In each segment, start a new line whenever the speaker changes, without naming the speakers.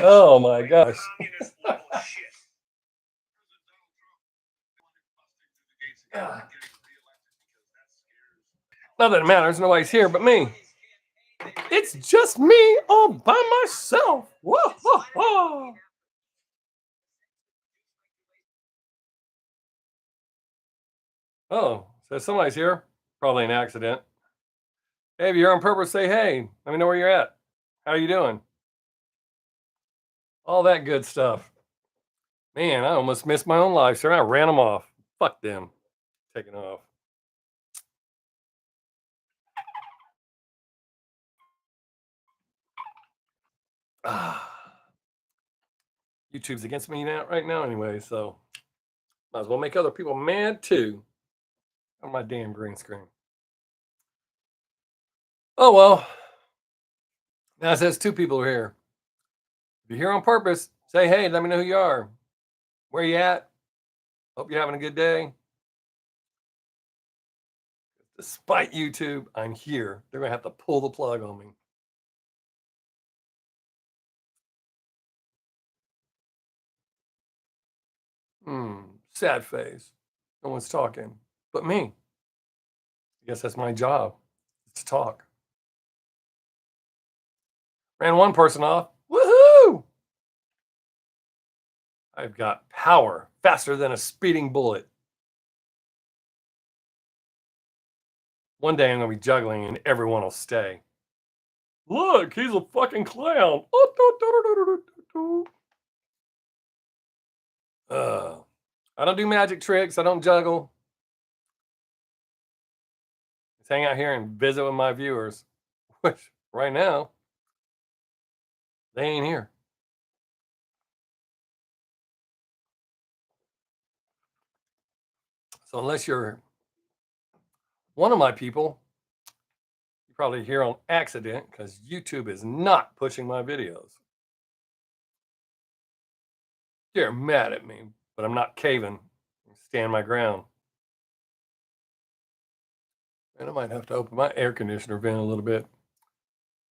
Oh my gosh. Not that it matters. Nobody's here but me. It's just me all by myself. Whoa, whoa, whoa. Oh, so somebody's here. Probably an accident. Hey, if you're on purpose, say hey. Let me know where you're at. How you doing? All that good stuff. Man, I almost missed my own live stream. I ran them off. Fuck them. Taking off. Ah, YouTube's against me now, right now, anyway. So might as well make other people mad too on my damn green screen. Oh well. Now it says two people are here. If you're here on purpose, say hey. Let me know who you are. Where you at? Hope you're having a good day. Despite YouTube, I'm here. They're gonna have to pull the plug on me. Sad face. No one's talking but me. I guess that's my job. It's to talk. Ran one person off. Woohoo! I've got power faster than a speeding bullet. One day I'm gonna be juggling and everyone will stay. Look, he's a fucking clown. I don't do magic tricks. I don't juggle. Just hang out here and visit with my viewers, which right now they ain't here. So unless you're one of my people, you're probably here on accident because YouTube is not pushing my videos. You're mad at me, but I'm not caving. I stand my ground. And I might have to open my air conditioner vent a little bit.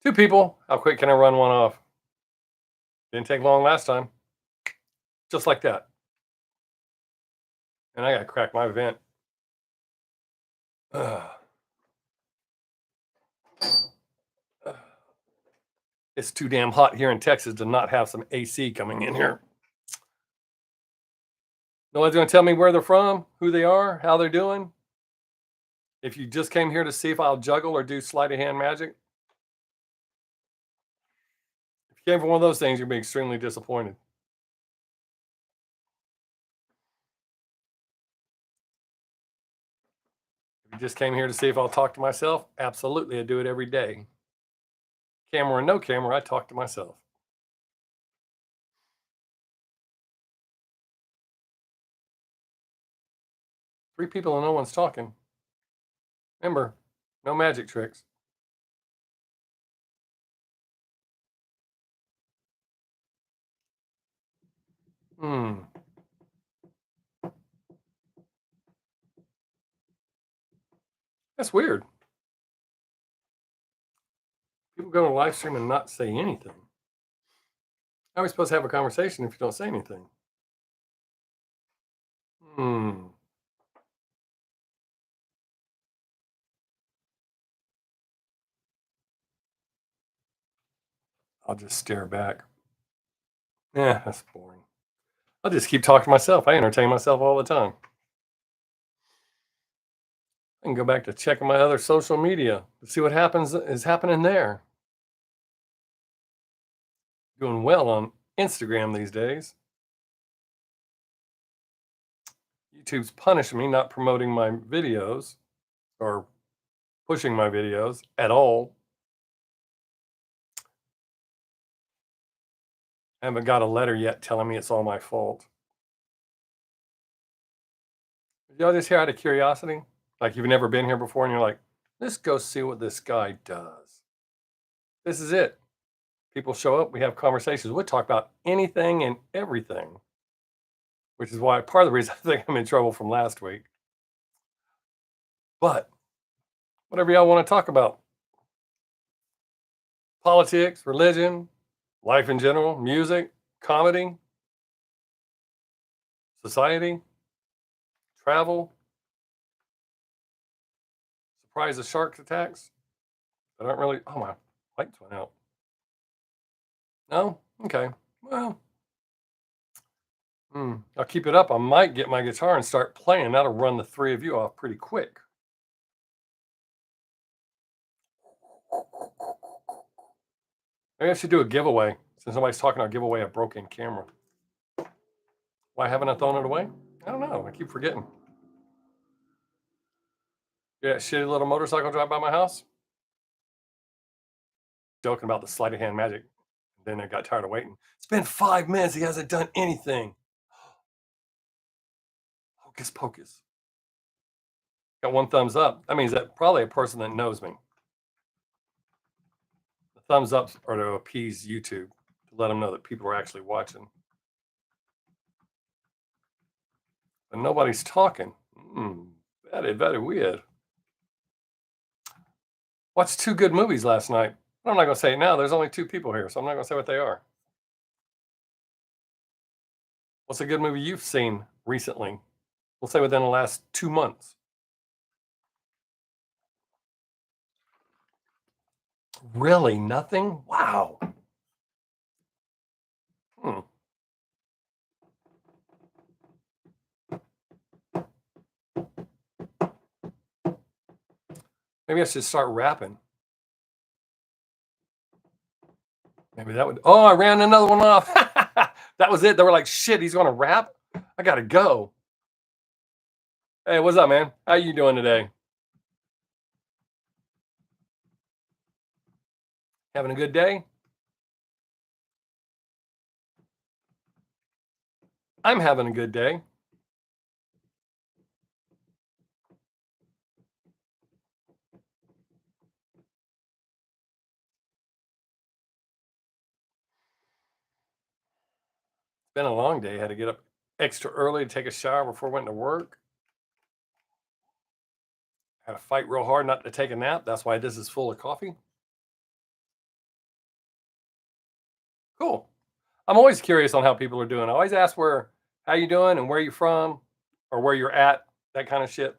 Two people. How quick can I run one off? Didn't take long last time. Just like that. And I got to crack my vent. It's too damn hot here in Texas to not have some AC coming in here. No one's going to tell me where they're from, who they are, how they're doing. If you just came here to see if I'll juggle or do sleight of hand magic, if you came for one of those things, you'll be extremely disappointed. If you just came here to see if I'll talk to myself, absolutely, I do it every day. Camera or no camera, I talk to myself. Three people and no one's talking. Remember, no magic tricks. That's weird. People go to live stream and not say anything. How are we supposed to have a conversation if you don't say anything? I'll just stare back. Yeah, that's boring. I'll just keep talking to myself. I entertain myself all the time. I can go back to checking my other social media to see what is happening there. Doing well on Instagram these days. YouTube's punishing me not promoting my videos or pushing my videos at all. I haven't got a letter yet telling me it's all my fault. Y'all just here out of curiosity? Like you've never been here before and you're like, let's go see what this guy does. This is it. People show up, we have conversations. We talk about anything and everything, which is why part of the reason I think I'm in trouble from last week. But whatever y'all want to talk about, politics, religion, life in general, music, comedy, society, travel, surprise of shark attacks. I don't really. Oh, my lights went out. No? Okay. Well, I'll keep it up. I might get my guitar and start playing. That'll run the three of you off pretty quick. Maybe I should do a giveaway. Since nobody's talking, I'll give away a broken camera. Why haven't I thrown it away? I don't know. I keep forgetting. Yeah, shitty little motorcycle drive by my house. Joking about the sleight of hand magic. Then I got tired of waiting. It's been 5 minutes. He hasn't done anything. Hocus pocus. Got one thumbs up. That means that probably a person that knows me. The thumbs ups are to appease YouTube, to let them know that people are actually watching. But nobody's talking. Very, very weird. Watched 2 good movies last night. I'm not going to say it now. There's only 2 people here, so I'm not going to say what they are. What's a good movie you've seen recently? We'll say within the last 2 months. Really? Nothing? Wow. Hmm. Maybe I should start rapping. Maybe that would. Oh, I ran another one off. That was it. They were like, "Shit, he's going to rap. I gotta go." Hey, what's up, man? How you doing today? Having a good day? I'm having a good day. It's been a long day. I had to get up extra early to take a shower before I went to work. Had to fight real hard not to take a nap. That's why this is full of coffee. Cool. I'm always curious on how people are doing. I always ask how you doing and where you from or where you're at, that kind of shit.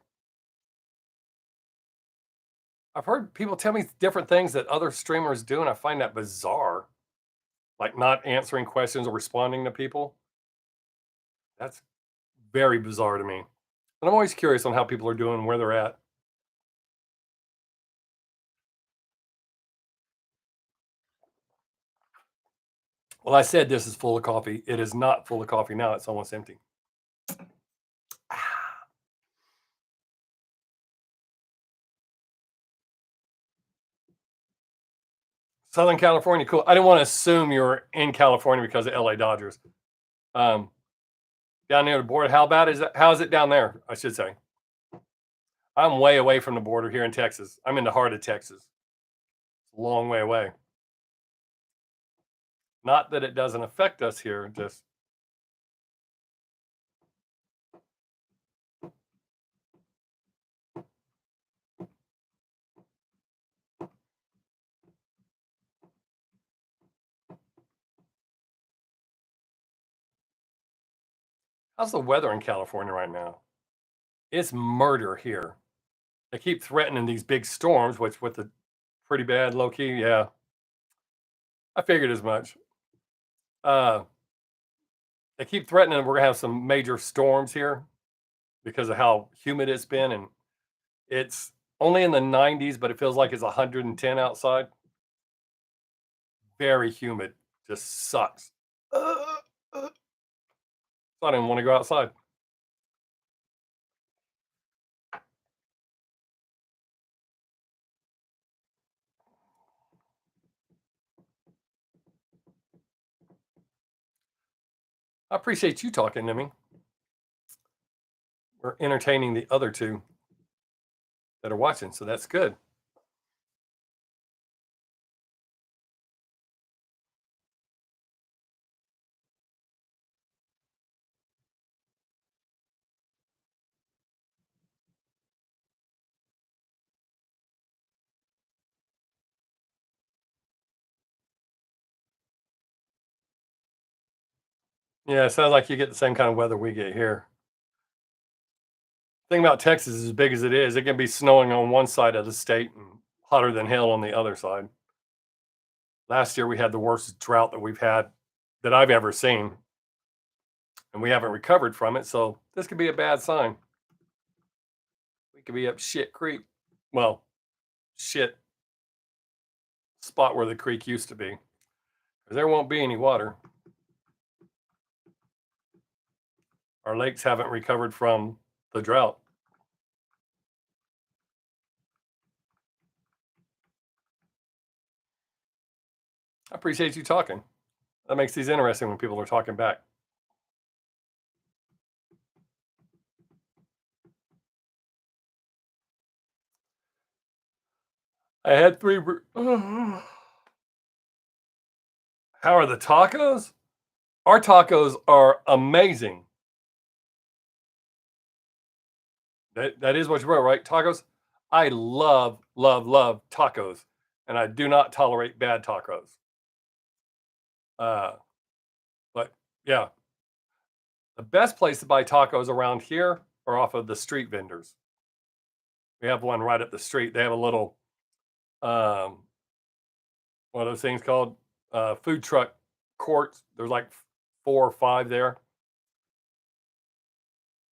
I've heard people tell me different things that other streamers do, and I find that bizarre. Like not answering questions or responding to people. That's very bizarre to me. And I'm always curious on how people are doing, where they're at. Well, I said this is full of coffee. It is not full of coffee now. It's almost empty. Southern California, cool. I didn't want to assume you were in California because of LA Dodgers. Um, Down near the border, how bad is that? How is it down there? I should say. I'm way away from the border here in Texas. I'm in the heart of Texas. It's a long way away. Not that it doesn't affect us here, just how's the weather in California right now? It's murder here. They keep threatening these big storms, which with the pretty bad low key. Yeah, I figured as much. Uh, they keep threatening we're gonna have some major storms here because of how humid it's been, and it's only in the 90s, but it feels like it's 110 outside. Very humid, just sucks. So I didn't want to go outside. I appreciate you talking to me. We're entertaining the other two that are watching, so that's good. Yeah, it sounds like you get the same kind of weather we get here. Thing about Texas is as big as it can be snowing on one side of the state and hotter than hell on the other side. Last year we had the worst drought that we've had that I've ever seen, and we haven't recovered from it. So this could be a bad sign. We could be up shit creek. Well, shit spot where the creek used to be. There won't be any water. Our lakes haven't recovered from the drought. I appreciate you talking. That makes these interesting when people are talking back. I had three. How are the tacos? Our tacos are amazing. That is what you wrote, right? Tacos. I love, love, love tacos, and I do not tolerate bad tacos. Uh, but yeah, the best place to buy tacos around here are off of the street vendors. We have one right up the street. They have a little, um, what are those things called? Food truck courts. There's like 4 or 5 there.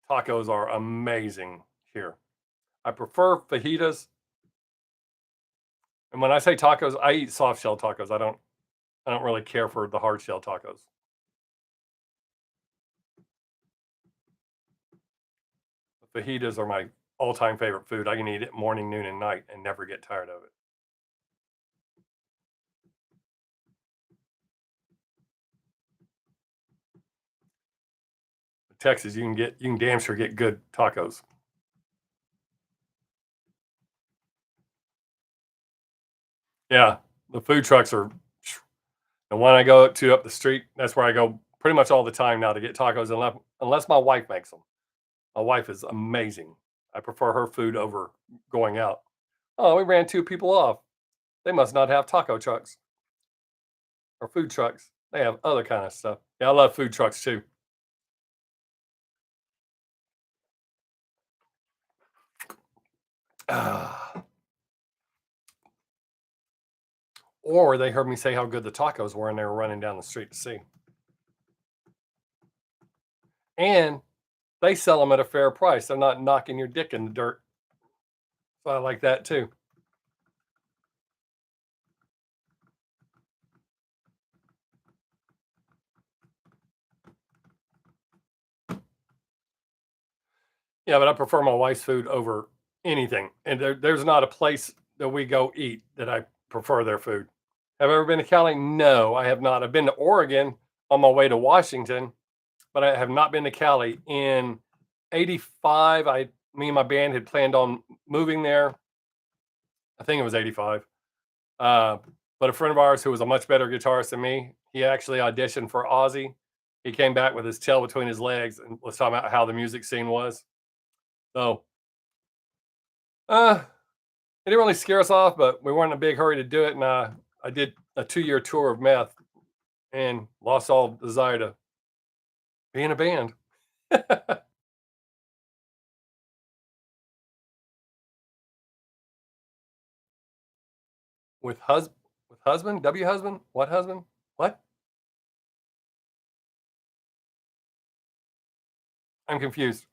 Tacos are amazing here. I prefer fajitas. And when I say tacos, I eat soft shell tacos. I don't really care for the hard shell tacos. Fajitas are my all-time favorite food. I can eat it morning, noon, and night and never get tired of it. Texas, you can damn sure get good tacos. Yeah, the food trucks are the one I go to up the street. That's where I go pretty much all the time now to get tacos, unless my wife makes them. My wife is amazing. I prefer her food over going out. Oh, we ran 2 people off. They must not have taco trucks or food trucks. They have other kind of stuff. Yeah, I love food trucks too. Ah. Or they heard me say how good the tacos were and they were running down the street to see. And they sell them at a fair price. They're not knocking your dick in the dirt. So I like that too. Yeah, but I prefer my wife's food over anything. And there's not a place that we go eat that I prefer their food. Have I ever been to Cali? No, I have not. I've been to Oregon on my way to Washington, but I have not been to Cali. In '85, me and my band had planned on moving there. I think it was '85. Uh, but a friend of ours who was a much better guitarist than me, he actually auditioned for Ozzy. He came back with his tail between his legs and was talking about how the music scene was. So, it didn't really scare us off, but we weren't in a big hurry to do it. And I did a 2-year tour of meth and lost all desire to be in a band. with hus with husband, W husband, what husband? What? I'm confused.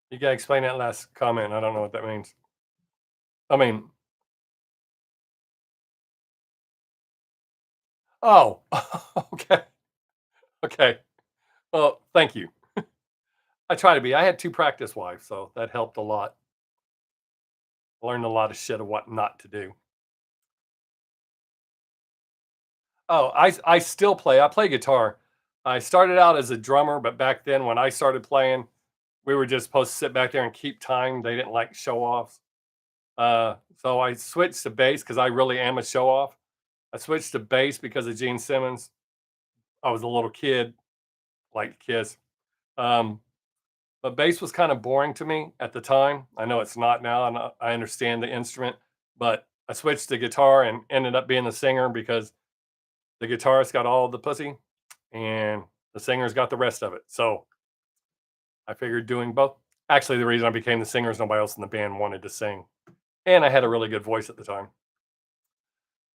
You gotta explain that last comment. I don't know what that means. I mean, oh, okay, okay. Well, thank you. I try to be. I had 2 practice wives, so that helped a lot. Learned a lot of shit of what not to do. Oh, I still play. I play guitar. I started out as a drummer, but back then when I started playing, we were just supposed to sit back there and keep time. They didn't like show offs. So I switched to bass because I really am a show off. I switched to bass because of Gene Simmons. I was a little kid, like Kiss. Um, but bass was kind of boring to me at the time. I know it's not now, and I understand the instrument, but I switched to guitar and ended up being the singer because the guitarist got all the pussy and the singer's got the rest of it. So I figured doing both. Actually, the reason I became the singer is nobody else in the band wanted to sing. And I had a really good voice at the time.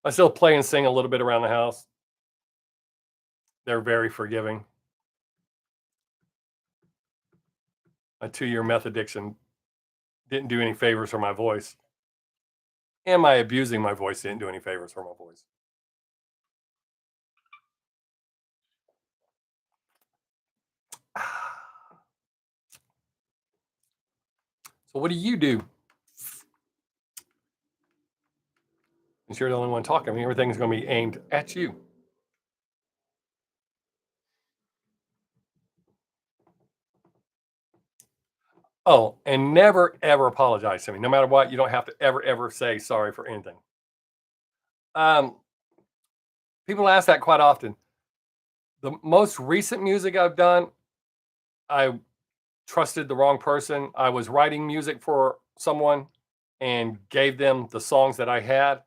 I still play and sing a little bit around the house. They're very forgiving. My 2-year meth addiction didn't do any favors for my voice. And my abusing my voice didn't do any favors for my voice. So what do you do? Since you're the only one talking, I mean, everything's going to be aimed at you. Oh, and never ever apologize to me. No matter what, you don't have to ever say sorry for anything. Um, People ask that quite often. The most recent music I've done, I trusted the wrong person. I was writing music for someone and gave them the songs that I had,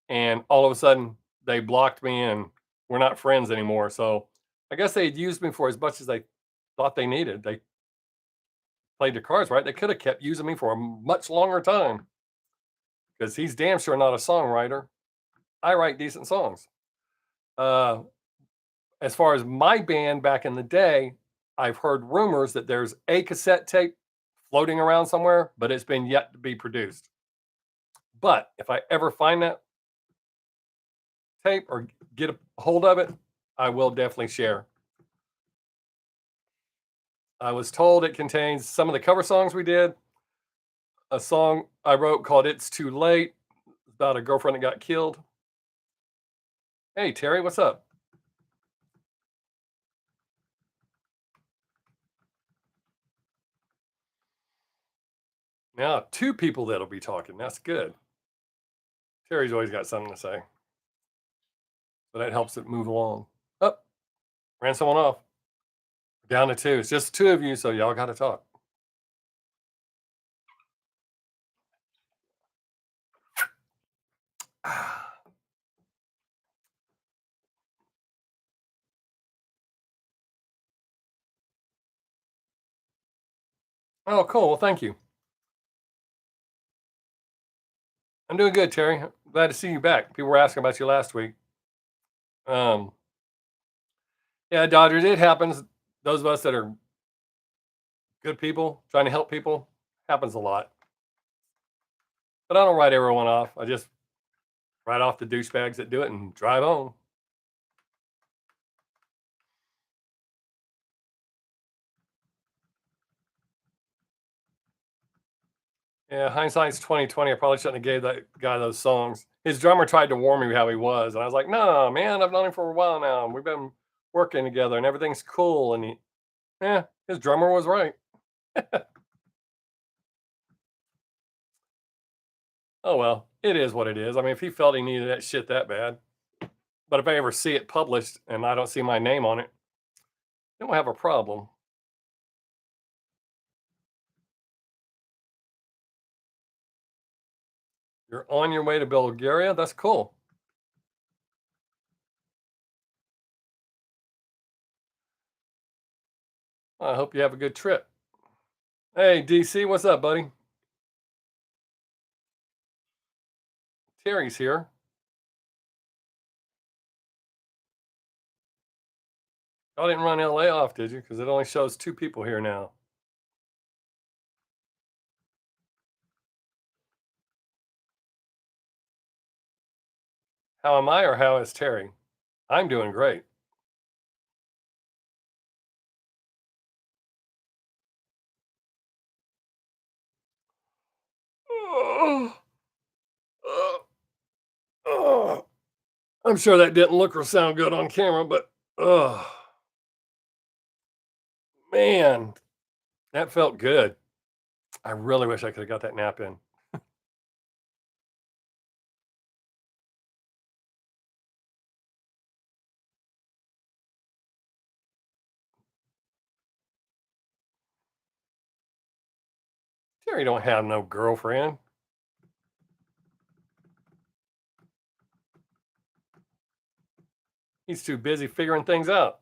and all of a sudden they blocked me and we're not friends anymore. So I guess they had used me for as much as they thought they needed. They played their cards right. They could have kept using me for a much longer time because he's damn sure not a songwriter. I write decent songs. Uh, as far as my band back in the day, I've heard rumors that there's a cassette tape floating around somewhere, but it's been yet to be produced. But if I ever find that tape or get a hold of it, I will definitely share. I was told it contains some of the cover songs we did, a song I wrote called It's Too Late, about a girlfriend that got killed. Hey, Terry, what's up? Now, two people that'll be talking. That's good. Terry's always got something to say, so that helps it move along. Up, ran someone off. Down to two. It's just two of you, so y'all got to talk. Oh, cool. Well, thank you. I'm doing good, Terry. Glad to see you back. People were asking about you last week. Um, yeah, Dodgers. It happens. Those of us that are good people trying to help people happens a lot. But I don't write everyone off. I just write off the douchebags that do it and drive on. Yeah, hindsight's 2020. I probably shouldn't have gave that guy those songs. His drummer tried to warn me how he was, and I was like, "No, man, I've known him for a while now. And we've been working together, and everything's cool." And yeah, his drummer was right. Oh well, it is what it is. I mean, if he felt he needed that shit that bad, but if I ever see it published and I don't see my name on it, then we'll have a problem. You're on your way to Bulgaria. That's cool. I hope you have a good trip. Hey, DC, what's up, buddy? Terry's here. Y'all didn't run LA off, did you? Because it only shows two people here now. How am I, or how is Terry? I'm doing great. Oh, oh, oh. I'm sure that didn't look or sound good on camera, but oh, man, that felt good. I really wish I could have got that nap in. Terry don't have no girlfriend. He's too busy figuring things out.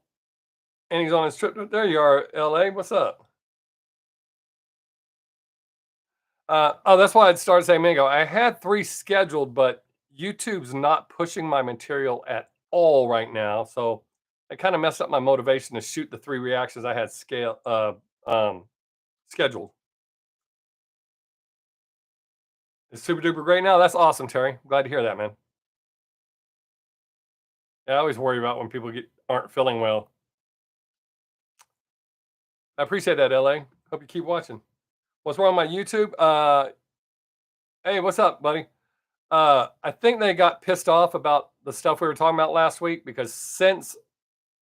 And he's on his trip. There you are, LA. What's up? Oh, that's why I'd started saying Mingo. I had 3 scheduled, but YouTube's not pushing my material at all right now. So it kind of messed up my motivation to shoot the 3 reactions I had scheduled. It's super duper great now. That's awesome, Terry. Glad to hear that, man. Yeah, I always worry about when people aren't feeling well. I appreciate that, LA. Hope you keep watching. What's wrong with my YouTube? Hey, what's up, buddy? I think they got pissed off about the stuff we were talking about last week because since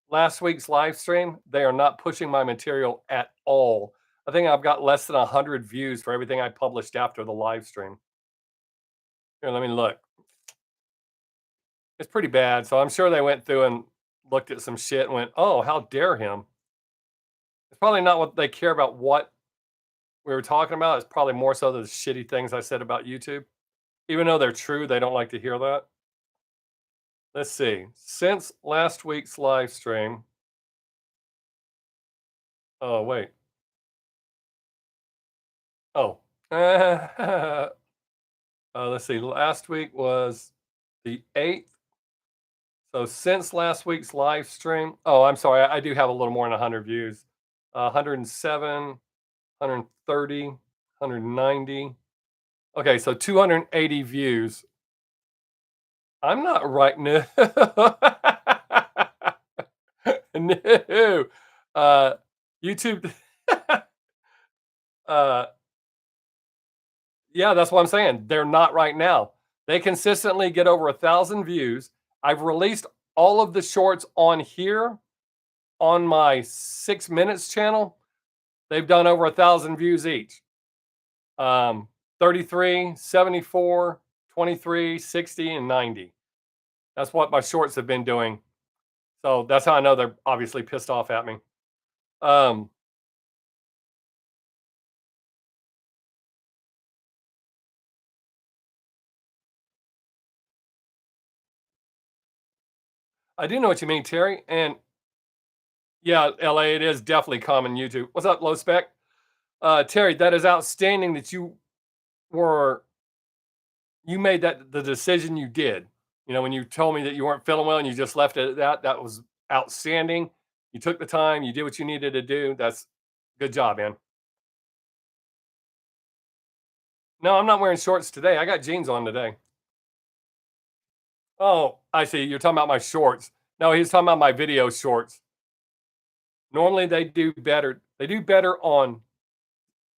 last week's live stream, they are not pushing my material at all. I think I've got less than 100 views for everything I published after the live stream. Here, let me look. It's pretty bad. So I'm sure they went through and looked at some shit and went, oh, how dare him? It's probably not what they care about what we were talking about. It's probably more so the shitty things I said about YouTube. Even though they're true, they don't like to hear that. Let's see. Since last week's live stream. Oh, wait. Oh. Let's see. Last week was the 8th. So since last week's live stream. Oh, I'm sorry. I do have a little more than 100 views. 107, 130, 190. Okay, so 280 views. I'm not right. No. No. YouTube. uh, yeah, that's what I'm saying. They're not right now. They consistently get over 1,000 views. I've released all of the shorts on here on my 6 Minutes channel. They've done over 1,000 views each. 33, 74, 23, 60, and 90. That's what my shorts have been doing. So that's how I know they're obviously pissed off at me. I do know what you mean, Terry. And yeah, LA, it is definitely common YouTube. What's up, low spec? Terry, that is outstanding that were you made that the decision you did. You know, when you told me that you weren't feeling well and you just left it at that, that was outstanding. You took the time, you did what you needed to do. That's good job, man. No, I'm not wearing shorts today. I got jeans on today. Oh, I see. You're talking about my shorts. No, he's talking about my video shorts. Normally they do better. They do better on,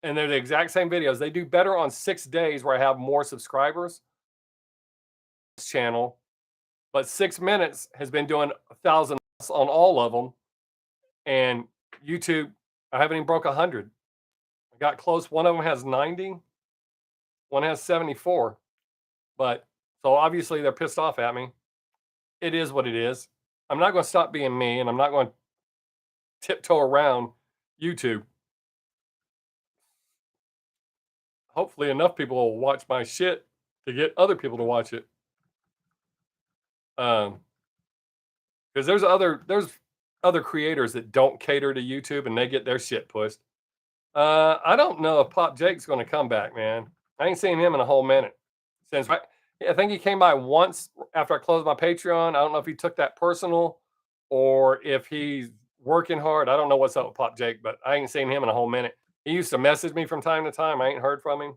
and they're the exact same videos. They do better on 6 days where I have more subscribers. Channel, but 6 Minutes has been doing 1,000 on all of them, and YouTube, I haven't even broke 100. I got close. One of them has 90, one has 74. But so obviously they're pissed off at me. It is what it is. I'm not going to stop being me, and I'm not going to tiptoe around YouTube. Hopefully, enough people will watch my shit to get other people to watch it. Because there's other creators that don't cater to YouTube and they get their shit pushed. I don't know if Pop Jake's going to come back, man. I ain't seen him in a whole minute since I think he came by once after I closed my Patreon. I don't know if he took that personal or if he's working hard. I don't know what's up with Pop Jake, but I ain't seen him in a whole minute. He used to message me from time to time. I ain't heard from him.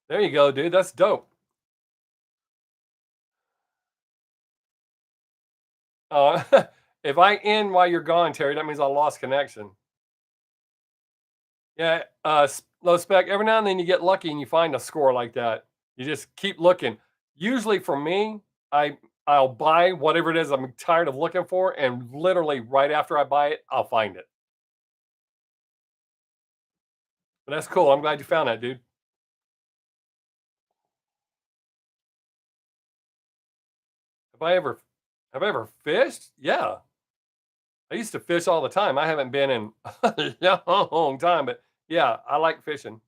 There you go, dude. That's dope. Uh, if I end while you're gone, Terry, that means I lost connection. Yeah, low spec. Every now and then you get lucky and you find a score like that. You just keep looking. Usually for me, I'll buy whatever it is I'm tired of looking for, and literally right after I buy it, I'll find it. But that's cool. I'm glad you found that, dude. have I ever fished? Yeah. I used to fish all the time. I haven't been in a long time, but yeah, I like fishing.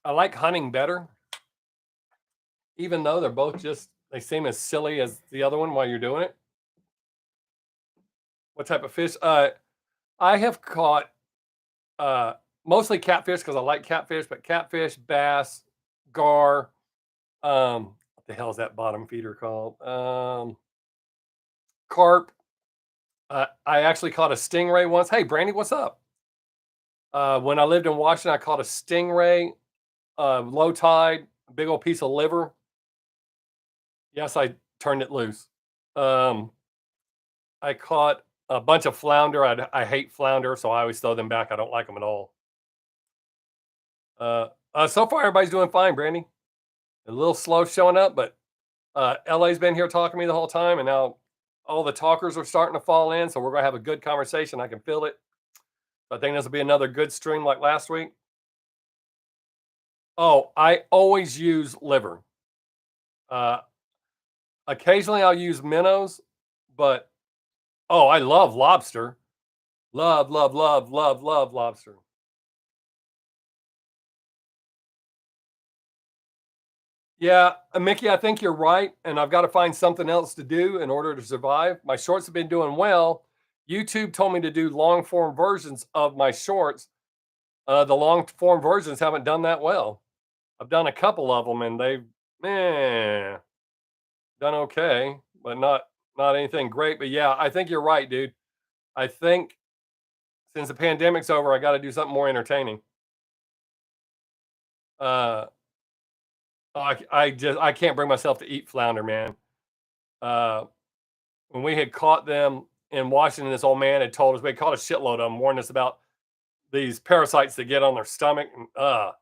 I like hunting better, even though they're both just they seem as silly as the other one while you're doing it. What type of fish? I have caught uh mostly catfish because I like catfish, but catfish, bass, gar, what the hell is that bottom feeder called? Carp. I actually caught a stingray once. Hey, Brandy, what's up? When I lived in Washington, I caught a stingray, low tide, big old piece of liver. Yes, I turned it loose. Um, I caught a bunch of flounder. I hate flounder, so I always throw them back. I don't like them at all. So far, everybody's doing fine, Brandy. A little slow showing up, but LA's been here talking to me the whole time, and now all the talkers are starting to fall in. So we're gonna have a good conversation. I can feel it. I think this will be another good stream like last week. Oh, I always use liver. Uh, Occasionally I'll use minnows, but oh, I love lobster. Love, love, love, love, love lobster. Yeah, Mickey, I think you're right, and I've got to find something else to do in order to survive. My shorts have been doing well. YouTube told me to do long form versions of my shorts. The long form versions haven't done that well. I've done a couple of them, and they've eh, done okay, but not anything great. But yeah, I think you're right, dude. I think since the pandemic's over, I got to do something more entertaining. Uh, I can't bring myself to eat flounder, man. Uh, when we had caught them in Washington, this old man had told us we had caught a shitload of them, warned us about these parasites that get on their stomach. And oh,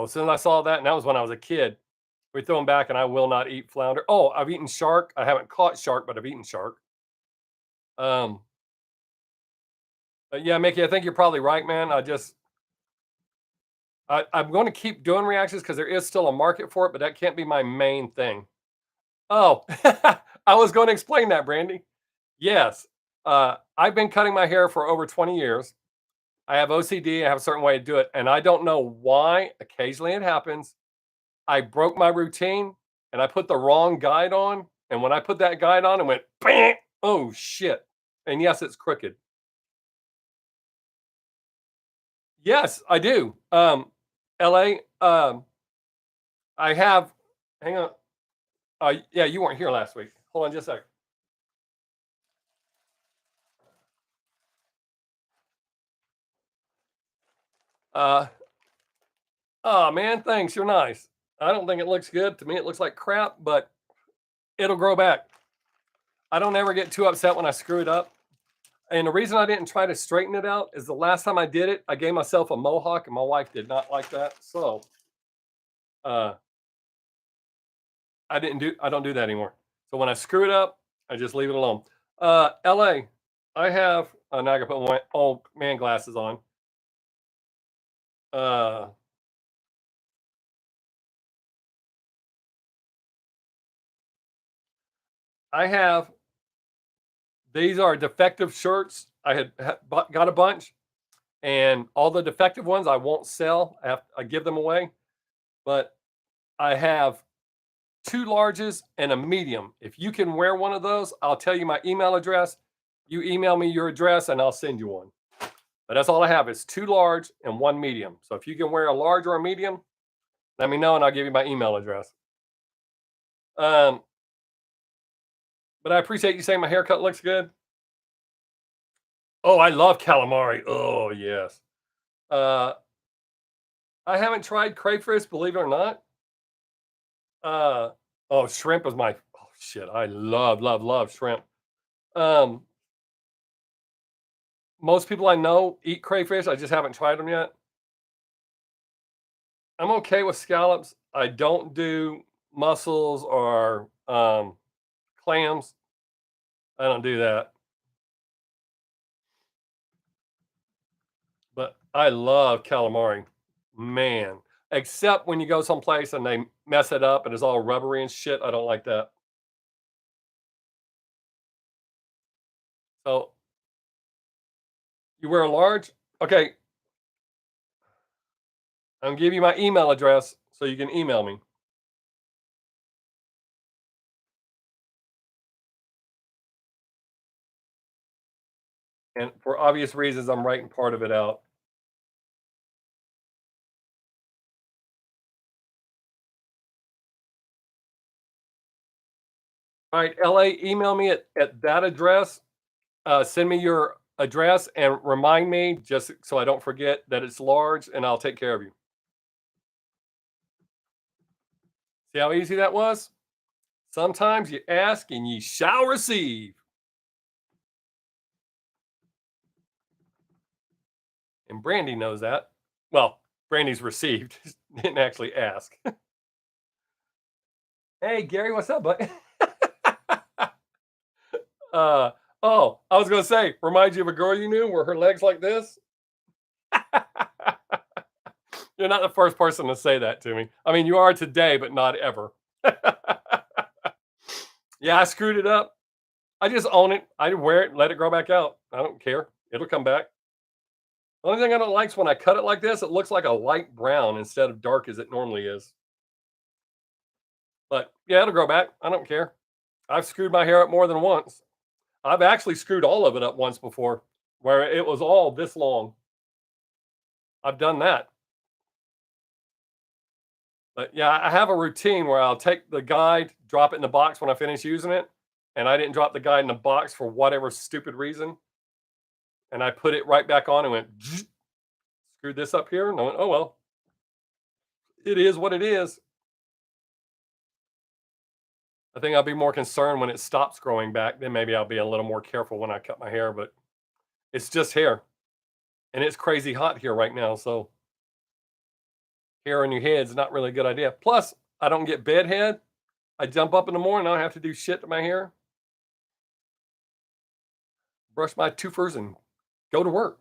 as soon as I saw that, and that was when I was a kid, we threw them back, and I will not eat flounder. Oh, I've eaten shark. I haven't caught shark, but I've eaten shark. Um, but yeah, Mickey, I think you're probably right, man. I'm going to keep doing reactions because there is still a market for it, but that can't be my main thing. Oh, I was going to explain that, Brandy. Yes, I've been cutting my hair for over 20 years. I have OCD. I have a certain way to do it, and I don't know why. Occasionally, it happens. I broke my routine, and I put the wrong guide on. And when I put that guide on, it went bang. Oh shit! And yes, it's crooked. Yes, I do. LA. I have. Hang on. Yeah, you weren't here last week. Hold on just a second. Uh, oh man, thanks. You're nice. I don't think it looks good. To me, it looks like crap, but it'll grow back. I don't ever get too upset when I screw it up. And the reason I didn't try to straighten it out is the last time I did it, I gave myself a mohawk, and my wife did not like that. So uh, I don't do that anymore. So when I screw it up, I just leave it alone. LA, I have now I gotta put my old man glasses on. Uh, I have these are defective shirts. Got a bunch, and all the defective ones I won't sell. I give them away. But I have two larges and a medium. If you can wear one of those, I'll tell you my email address. You email me your address, and I'll send you one. But that's all I have is two large and one medium. So if you can wear a large or a medium, let me know, and I'll give you my email address. Um, but I appreciate you saying my haircut looks good. Oh, I love calamari. Oh yes. Uh, I haven't tried crayfish, believe it or not. Uh, oh, shrimp is my oh shit. I love, love, love shrimp. Um, Most people I know eat crayfish. I just haven't tried them yet. I'm okay with scallops. I don't do mussels or clams. I don't do that. But I love calamari. Man, except when you go someplace and they mess it up and it's all rubbery and shit, I don't like that. So, you wear a large? Okay, I'll give you my email address so you can email me. And for obvious reasons, I'm writing part of it out. All right, LA, email me at that address. Send me your address and remind me just so I don't forget that it's large and I'll take care of you. See how easy that was? Sometimes you ask and ye shall receive. And Brandy knows that. Well, Brandy's received, didn't actually ask. Hey, Gary, what's up, bud? uh, oh, I was going to say, remind you of a girl you knew where her legs like this? You're not the first person to say that to me. I mean, you are today, but not ever. Yeah, I screwed it up. I just own it. I wear it, let it grow back out. I don't care. It'll come back. The only thing I don't like is when I cut it like this, it looks like a light brown instead of dark as it normally is. But yeah, it'll grow back. I don't care. I've screwed my hair up more than once. I've actually screwed all of it up once before where it was all this long. I've done that. But yeah, I have a routine where I'll take the guide, drop it in the box when I finish using it. And I didn't drop the guide in the box for whatever stupid reason. And I put it right back on and went, screwed this up here. And I went, oh, well, it is what it is. I think I'll be more concerned when it stops growing back. Then maybe I'll be a little more careful when I cut my hair. But it's just hair. And it's crazy hot here right now. So hair on your head is not really a good idea. Plus, I don't get bedhead. I jump up in the morning. I don't have to do shit to my hair. Brush my twofers and go to work.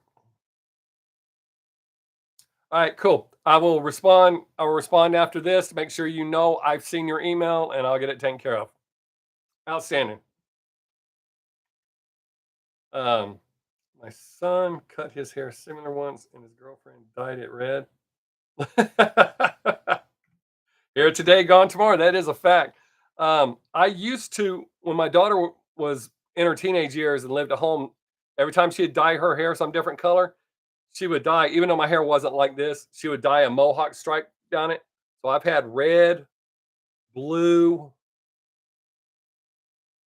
All right, cool. I will respond. I will respond after this to make sure you know I've seen your email and I'll get it taken care of. Outstanding. Um, my son cut his hair similar once, and his girlfriend dyed it red. Here today, gone tomorrow. That is a fact. I used to, when my daughter was in her teenage years and lived at home, every time she'd dye her hair some different color, she would dye, even though my hair wasn't like this, she would dye a mohawk stripe down it. So I've had red, blue,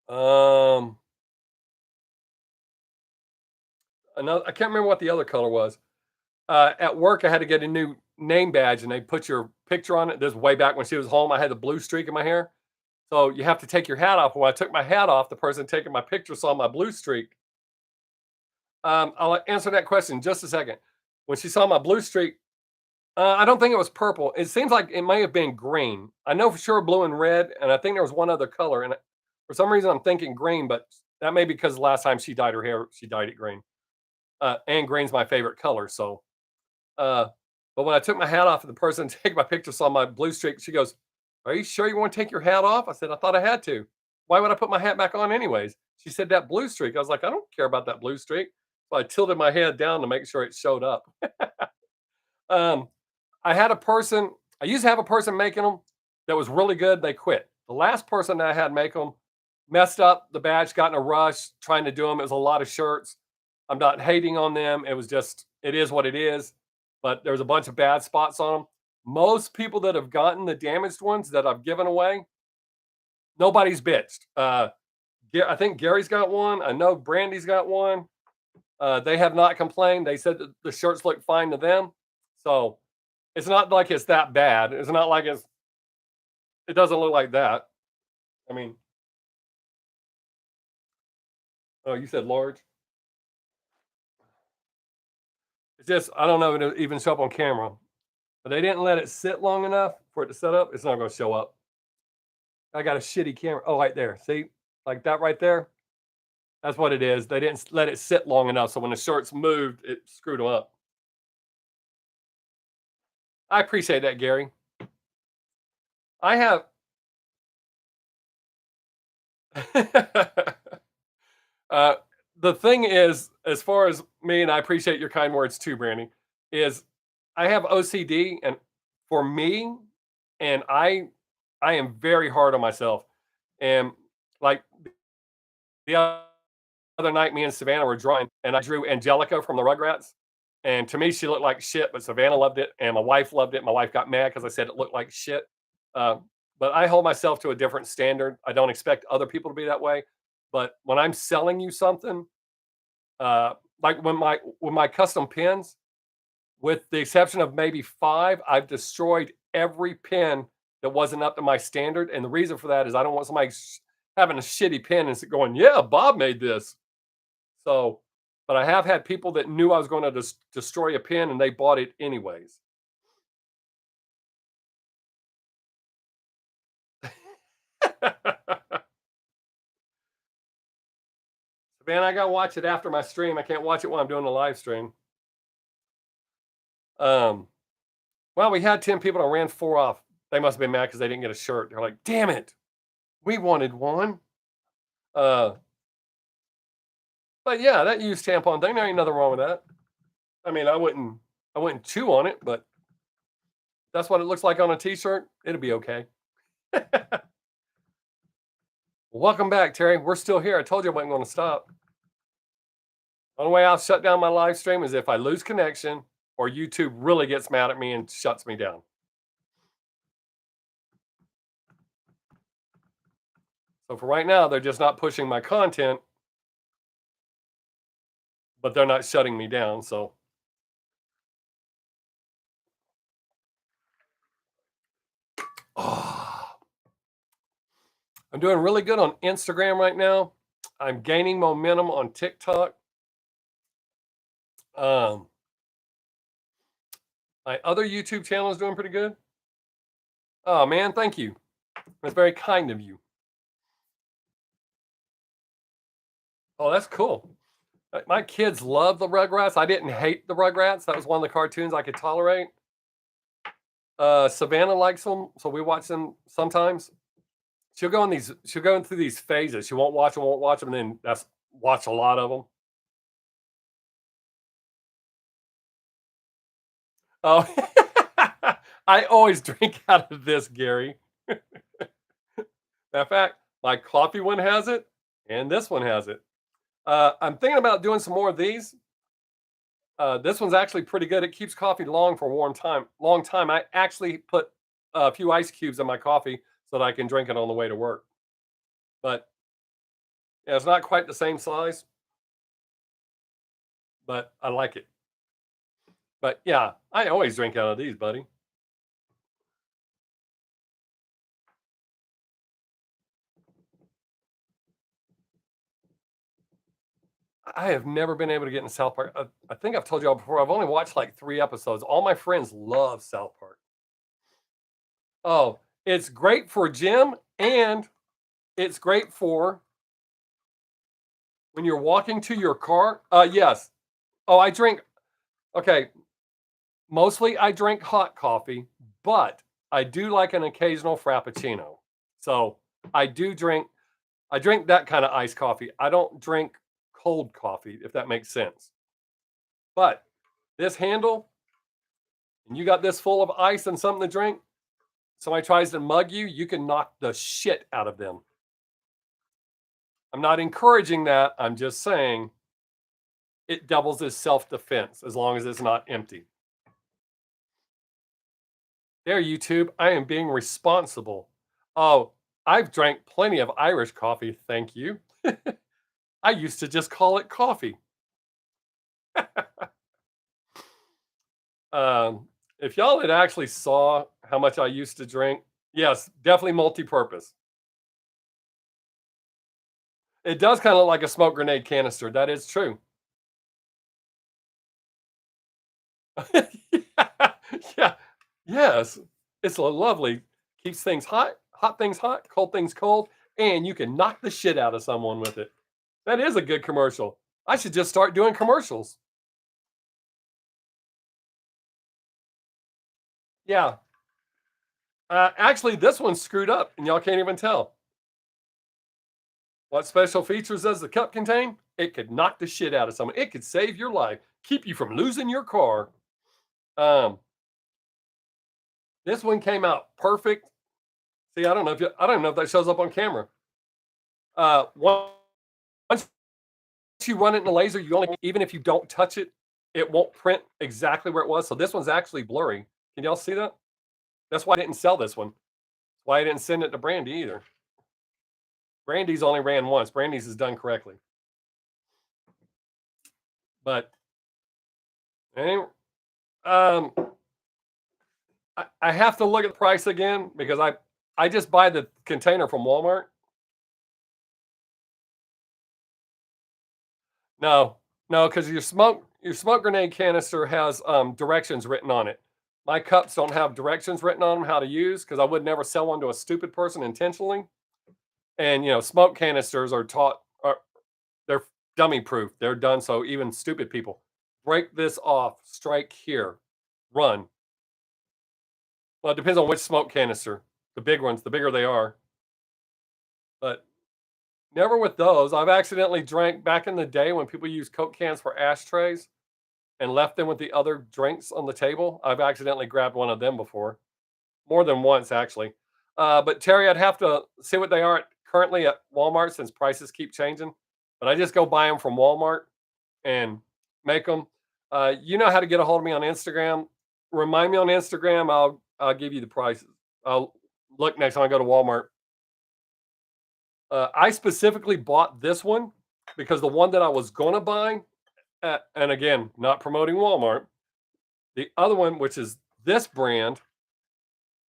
um, another, I can't remember what the other color was. At work, I had to get a new name badge, and they put your picture on it. This is way back when she was home. I had the blue streak in my hair, so you have to take your hat off. When I took my hat off, the person taking my picture saw my blue streak. I'll answer that question in just a second. When she saw my blue streak, I don't think it was purple. It seems like it may have been green. I know for sure blue and red, and I think there was one other color. And for some reason, I'm thinking green, but that may be because the last time she dyed her hair, she dyed it green. And green's my favorite color. So, uh, but when I took my hat off and the person taking my picture saw my blue streak, she goes, "Are you sure you want to take your hat off?" I said, "I thought I had to. Why would I put my hat back on anyways?" She said, "That blue streak." I was like, "I don't care about that blue streak." So I tilted my head down to make sure it showed up. Um, I had a person, I used to have a person making them that was really good. They quit. The last person that I had make them messed up the batch, got in a rush trying to do them. It was a lot of shirts. I'm not hating on them. It was just, it is what it is. But there's a bunch of bad spots on them. Most people that have gotten the damaged ones that I've given away, nobody's bitched. I think Gary's got one. I know Brandy's got one. They have not complained. They said that the shirts look fine to them. So it's not like it's that bad. It's not like it doesn't look like that. I mean, oh, you said large? It's just, I don't know if it even show up on camera, but they didn't let it sit long enough for it to set up. It's not going to show up. I got a shitty camera. Oh, right there. See, like that right there. That's what it is. They didn't let it sit long enough, so when the shirts moved, it screwed them up. I appreciate that, Gary. I have uh, the thing is, as far as me, and I appreciate your kind words too, Brandy, is I have OCD, and for me, and I am very hard on myself. And like the other night, me and Savannah were drawing, and I drew Angelica from the Rugrats. And to me, she looked like shit, but Savannah loved it, and my wife loved it. My wife got mad because I said it looked like shit. Uh, but I hold myself to a different standard. I don't expect other people to be that way. But when I'm selling you something, uh, like when my custom pins, with the exception of maybe five, I've destroyed every pin that wasn't up to my standard. And the reason for that is I don't want somebody having a shitty pin and going, "Yeah, Bob made this." So, but I have had people that knew I was going to destroy a pin and they bought it anyways. Man, I gotta watch it after my stream. I can't watch it while I'm doing the live stream. Um, well, we had 10 people and I ran four off. They must have been mad because they didn't get a shirt. They're like, damn it, we wanted one. Uh, but yeah, that used tampon thing, there ain't nothing wrong with that. I mean, I wouldn't chew on it, but that's what it looks like on a t-shirt. It'll be okay. Welcome back, Terry. We're still here. I told you I wasn't going to stop. Only way I'll shut down my live stream is if I lose connection or YouTube really gets mad at me and shuts me down. So for right now, they're just not pushing my content, but they're not shutting me down. So oh, I'm doing really good on Instagram right now. I'm gaining momentum on TikTok. Um, my other YouTube channel is doing pretty good. Oh man, thank you. That's very kind of you. Oh, that's cool. My kids love the Rugrats. I didn't hate the Rugrats. That was one of the cartoons I could tolerate. Savannah likes them, so we watch them sometimes. She'll go through these phases. She won't watch them, and then that's watch a lot of them. Oh, I always drink out of this, Gary. Matter of fact, my coffee one has it, and this one has it. I'm thinking about doing some more of these. This one's actually pretty good. It keeps coffee long for a long time. I actually put a few ice cubes in my coffee so that I can drink it on the way to work. But yeah, it's not quite the same size, but I like it. But yeah, I always drink out of these, buddy. I have never been able to get in South Park. I think I've told y'all before. I've only watched like 3 episodes. All my friends love South Park. Oh, it's great for gym and it's great for when you're walking to your car. Yes. Oh, I drink. Okay, mostly I drink hot coffee, but I do like an occasional frappuccino. So I do drink. I drink that kind of iced coffee. I don't drink cold coffee, if that makes sense. But this handle, and you got this full of ice and something to drink, somebody tries to mug you, you can knock the shit out of them. I'm not encouraging that. I'm just saying it doubles as self defense as long as it's not empty. There, YouTube, I am being responsible. Oh, I've drank plenty of Irish coffee, thank you. I used to just call it coffee. If y'all had actually saw how much I used to drink, yes, definitely multi-purpose. It does kind of look like a smoke grenade canister. That is true. Yeah, yes, it's a lovely. Keeps things hot, hot things hot, cold things cold, and you can knock the shit out of someone with it. That is a good commercial. I should just start doing commercials. Yeah. Actually, this one's screwed up, and y'all can't even tell. What special features does the cup contain? It could knock the shit out of someone. It could save your life, keep you from losing your car. Um, this one came out perfect. See, I don't know if that shows up on camera. Once you run it in the laser, you only even if you don't touch it, it won't print exactly where it was. So this one's actually blurry. Can y'all see that? That's why I didn't sell this one. Why I didn't send it to Brandy either. Brandy's only ran once. Brandy's is done correctly. But anyway, um, I have to look at the price again because I just buy the container from Walmart. No, no, because your smoke grenade canister has directions written on it. My cups don't have directions written on them how to use because I would never sell one to a stupid person intentionally. And smoke canisters are they're dummy proof. They're done so even stupid people break this off, strike here, run. Well, it depends on which smoke canister. The big ones, the bigger they are. But never with those. I've accidentally drank back in the day when people used Coke cans for ashtrays and left them with the other drinks on the table. I've accidentally grabbed one of them before, more than once actually. But Terry, I'd have to see what they are currently at Walmart since prices keep changing. But I just go buy them from Walmart and make them. You know how to get a hold of me on Instagram. Remind me on Instagram. I'll give you the prices. I'll look next time I go to Walmart. I specifically bought this one because the one that I was going to buy, and again, not promoting Walmart, the other one, which is this brand,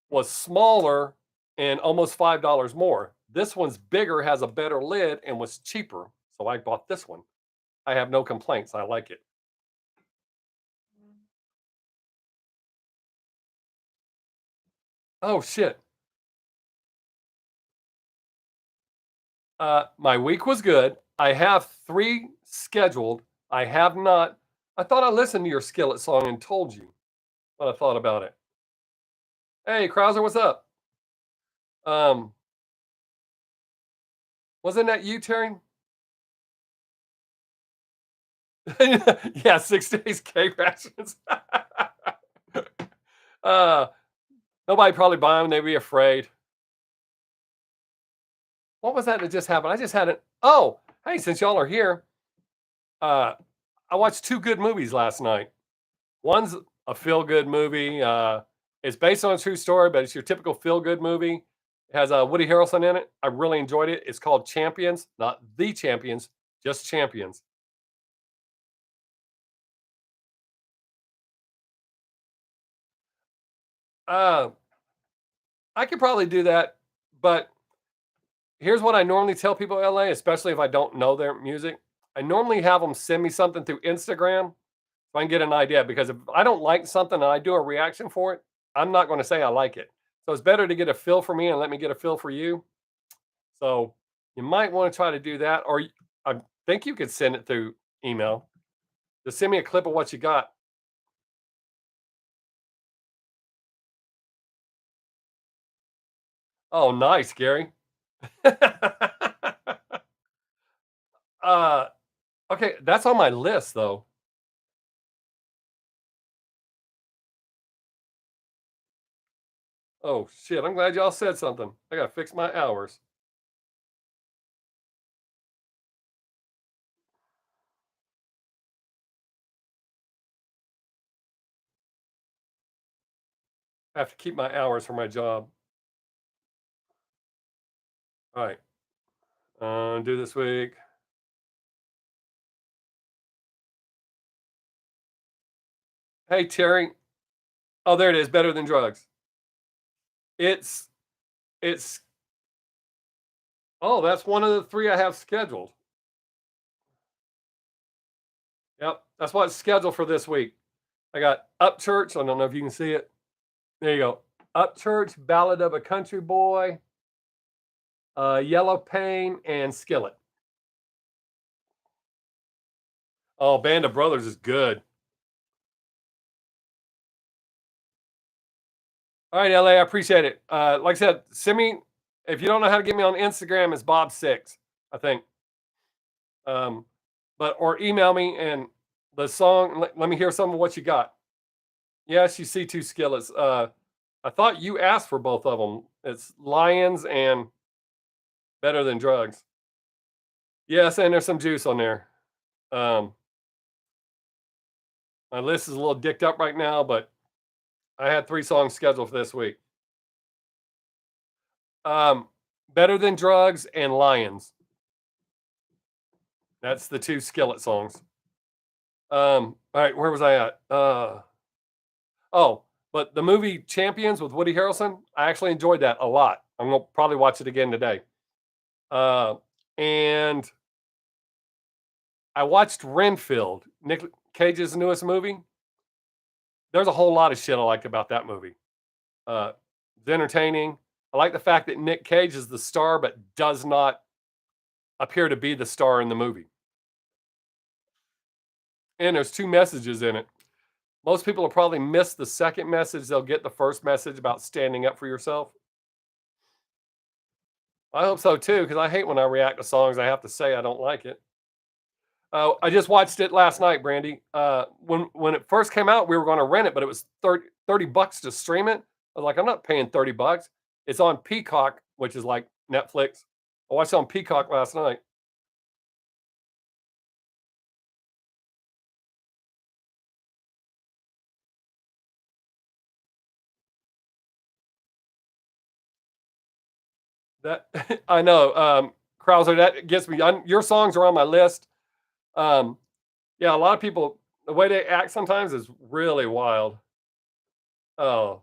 was smaller and almost $5 more. This one's bigger, has a better lid, and was cheaper. So I bought this one. I have no complaints. I like it. Oh, shit. My week was good. I have 3 scheduled. I have not. I thought I listened to your Skillet song and told you what I thought about it. Hey, Krauser, what's up? Um, wasn't that you, Terry? Yeah, 6 days cake rations. uh, nobody probably buy them. They'd be afraid. What was that just happened? I just had it. Oh, hey, since y'all are here, uh, I watched 2 good movies last night. One's a feel good movie. It's based on a true story, but it's your typical feel good movie. It has Woody Harrelson in it. I really enjoyed it. It's called Champions, not The Champions, just Champions. Uh, I could probably do that, but here's what I normally tell people in LA, especially if I don't know their music. I normally have them send me something through Instagram so I can get an idea. Because if I don't like something and I do a reaction for it, I'm not going to say I like it. So it's better to get a feel for me and let me get a feel for you. So you might want to try to do that, or I think you could send it through email. Just send me a clip of what you got. Oh, nice, Gary. uh, okay, that's on my list though. Oh shit, I'm glad y'all said something. I gotta fix my hours. I have to keep my hours for my job. All right, do this week. Hey Terry. Oh, there it is. Better than drugs. It's it's. Oh, that's one of the 3 I have scheduled. Yep, that's what's scheduled for this week. I got Upchurch. I don't know if you can see it. There you go. Upchurch, Ballad of a Country Boy, Yellow Pain, and Skillet. Oh, Band of Brothers is good. All right, LA, I appreciate it. Like I said, send me if you don't know how to get me on Instagram, it's Bob Six, I think. Um, but or email me and the song. Let me hear some of what you got. Yes, you see two skillets. I thought you asked for both of them. It's Lions and Better Than Drugs. Yes, and there's some juice on there. Um, my list is a little dicked up right now, but I had 3 songs scheduled for this week. Um, Better Than Drugs and Lions. That's the 2 skillet songs. All right, where was I at? Oh, but the movie Champions with Woody Harrelson, I actually enjoyed that a lot. I'm gonna probably watch it again today. Uh, and I watched Renfield, Nick Cage's newest movie. There's a whole lot of shit I like about that movie. It's entertaining. I like the fact that Nick Cage is the star, but does not appear to be the star in the movie. And there's 2 messages in it. Most people will probably miss the second message. They'll get the first message about standing up for yourself. I hope so too, because I hate when I react to songs I have to say I don't like it. I just watched it last night, Brandy. When it first came out, we were going to rent it, but it was $30 to stream it. I was like, I'm not paying $30. It's on Peacock, which is like Netflix. I watched it on Peacock last night. That I know, Krauser. That gets me. Your songs are on my list. Um, yeah, a lot of people, the way they act sometimes is really wild. Oh,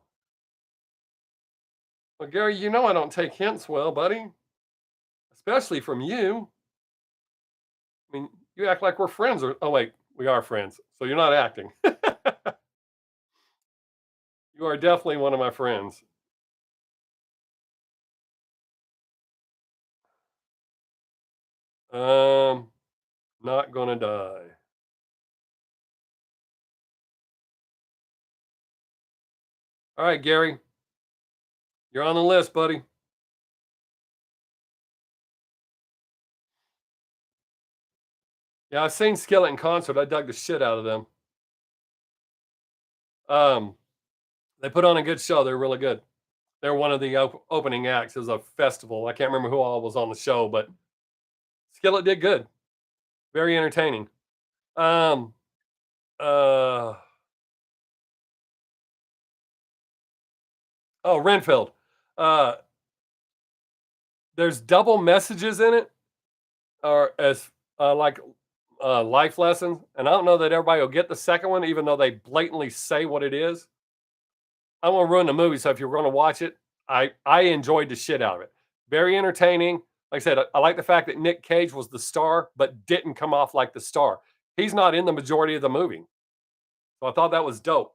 well, Gary, you know I don't take hints well, buddy, especially from you. I mean, you act like we're friends. Or oh wait, we are friends, so you're not acting. You are definitely one of my friends. Um, Not gonna die. All right, Gary, you're on the list, buddy. Yeah, I've seen Skillet in concert. I dug the shit out of them. Um, they put on a good show. They're really good. They're one of the opening acts. It was a festival. I can't remember who all was on the show, but Skillet did good. Very entertaining. Um, uh, oh, Renfield. Uh, there's double messages in it, or as like life lessons, and I don't know that everybody will get the second one, even though they blatantly say what it is. I won't ruin the movie, so if you're going to watch it, I enjoyed the shit out of it. Very entertaining. Like I said, I like the fact that Nick Cage was the star, but didn't come off like the star. He's not in the majority of the movie, so I thought that was dope.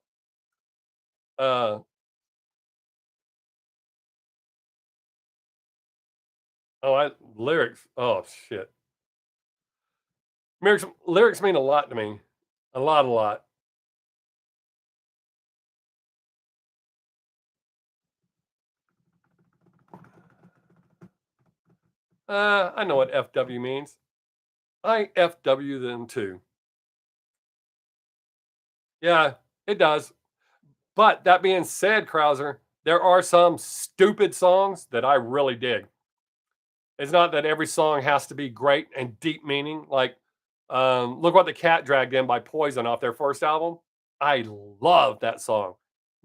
Uh, oh, lyrics. Oh shit, lyrics mean a lot to me. A lot, a lot. I know what FW means. I FW them too. Yeah, it does. But that being said, Krauser, there are some stupid songs that I really dig. It's not that every song has to be great and deep meaning. Like, look what the cat dragged in by Poison off their first album. I love that song,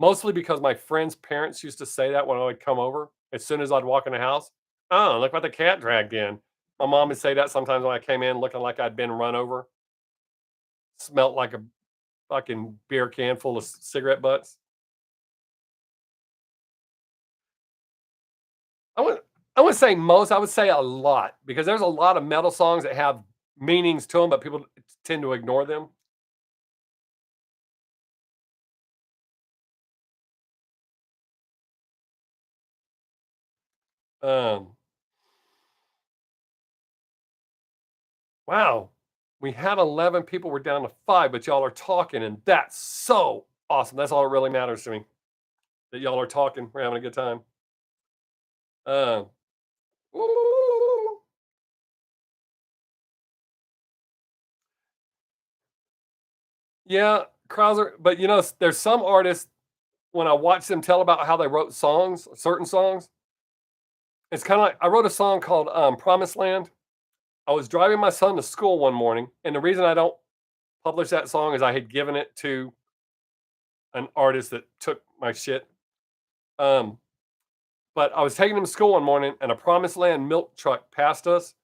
mostly because my friends' parents used to say that when I would come over. As soon as I'd walk in the house, oh, look what the cat dragged in. My mom would say that sometimes when I came in looking like I'd been run over, smelt like a fucking beer can full of cigarette butts. I would I would say most. I would say a lot because there's a lot of metal songs that have meanings to them, but people tend to ignore them. Um, wow, we had 11 people. We're down to 5, but y'all are talking, and that's so awesome. That's all that really matters to me. that y'all are talking. We're having a good time. Uh, yeah, Krauser. But there's some artists when I watch them tell about how they wrote songs, certain songs. It's kind of like I wrote a song called "Promised Land." I was driving my son to school one morning, and the reason I don't publish that song is I had given it to an artist that took my shit. Um, but I was taking him to school one morning, and a Promised Land milk truck passed us.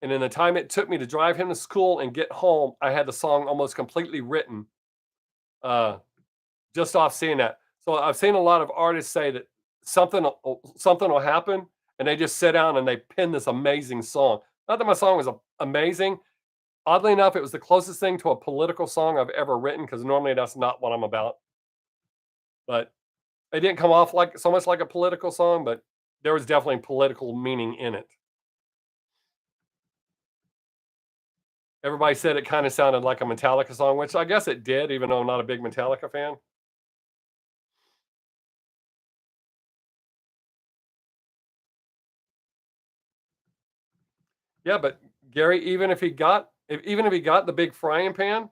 And in the time it took me to drive him to school and get home, I had the song almost completely written uh, just off seeing that. So I've seen a lot of artists say that something will happen, and they just sit down and they pin this amazing song. Not that my song was amazing. Oddly enough, it was the closest thing to a political song I've ever written because normally that's not what I'm about. But it didn't come off like so much like a political song, but there was definitely political meaning in it. Everybody said it kind of sounded like a Metallica song, which I guess it did, even though I'm not a big Metallica fan. Yeah, but Gary, even if he got the big frying pan,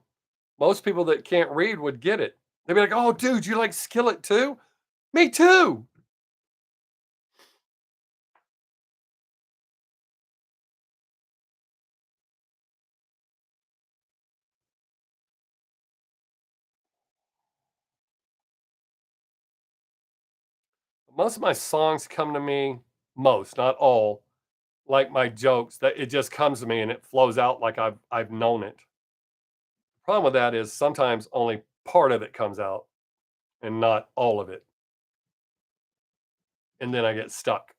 most people that can't read would get it. They'd be like, "Oh, dude, you like skillet too? Me too." Most of my songs come to me, most, not all, like my jokes, that it just comes to me and it flows out like I've known it. Problem with that is sometimes only part of it comes out and not all of it. And then I get stuck.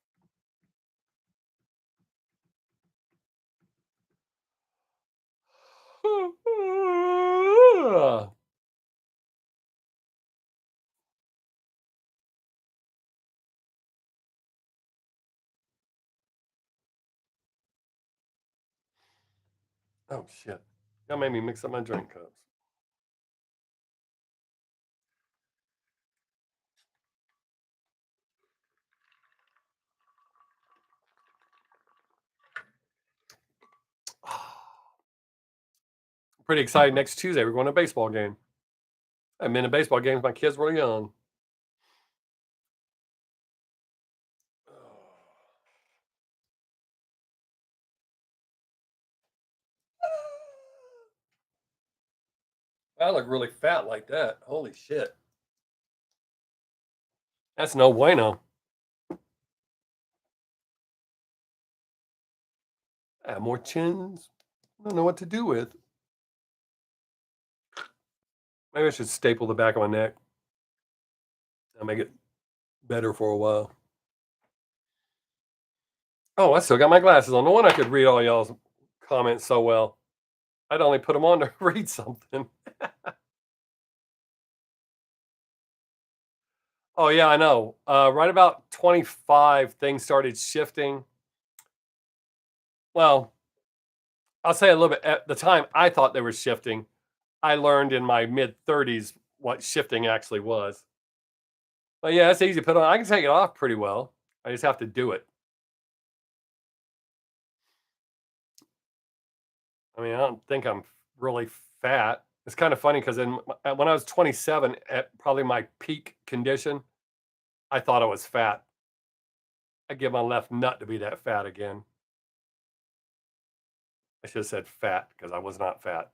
Oh shit. That made me mix up my drink cups. Pretty excited next Tuesday. We're going to a baseball game. I've been to baseball games. My kids were young. I look really fat like that. Holy shit. That's no bueno. I have more chins. I don't know what to do with. Maybe I should staple the back of my neck. I'll make it better for a while. Oh, I still got my glasses on. No wonder I could read all y'all's comments so well. I'd only put them on to read something. Oh yeah, I know. Right about 25, things started shifting. Well, I'll say a little bit. At the time, I thought they were shifting. I learned in my mid 30s what shifting actually was. But yeah, it's easy to put on. I can take it off pretty well. I just have to do it. I mean, I don't think I'm really fat. It's kind of funny because when I was 27, at probably my peak condition, I thought I was fat. I give my left nut to be that fat again. I should have said fat because I was not fat.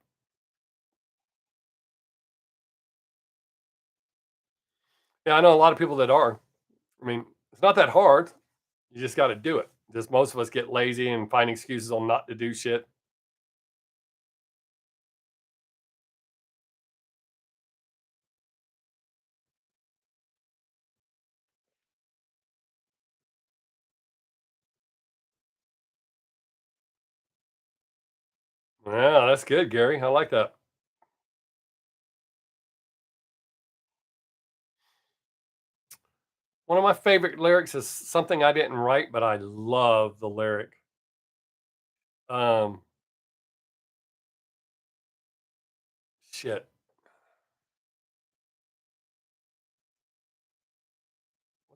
Yeah, I know a lot of people that are. I mean, it's not that hard. You just got to do it. Just most of us get lazy and find excuses on not to do shit. Yeah, that's good, Gary. I like that. One of my favorite lyrics is something I didn't write, but I love the lyric. Um, shit.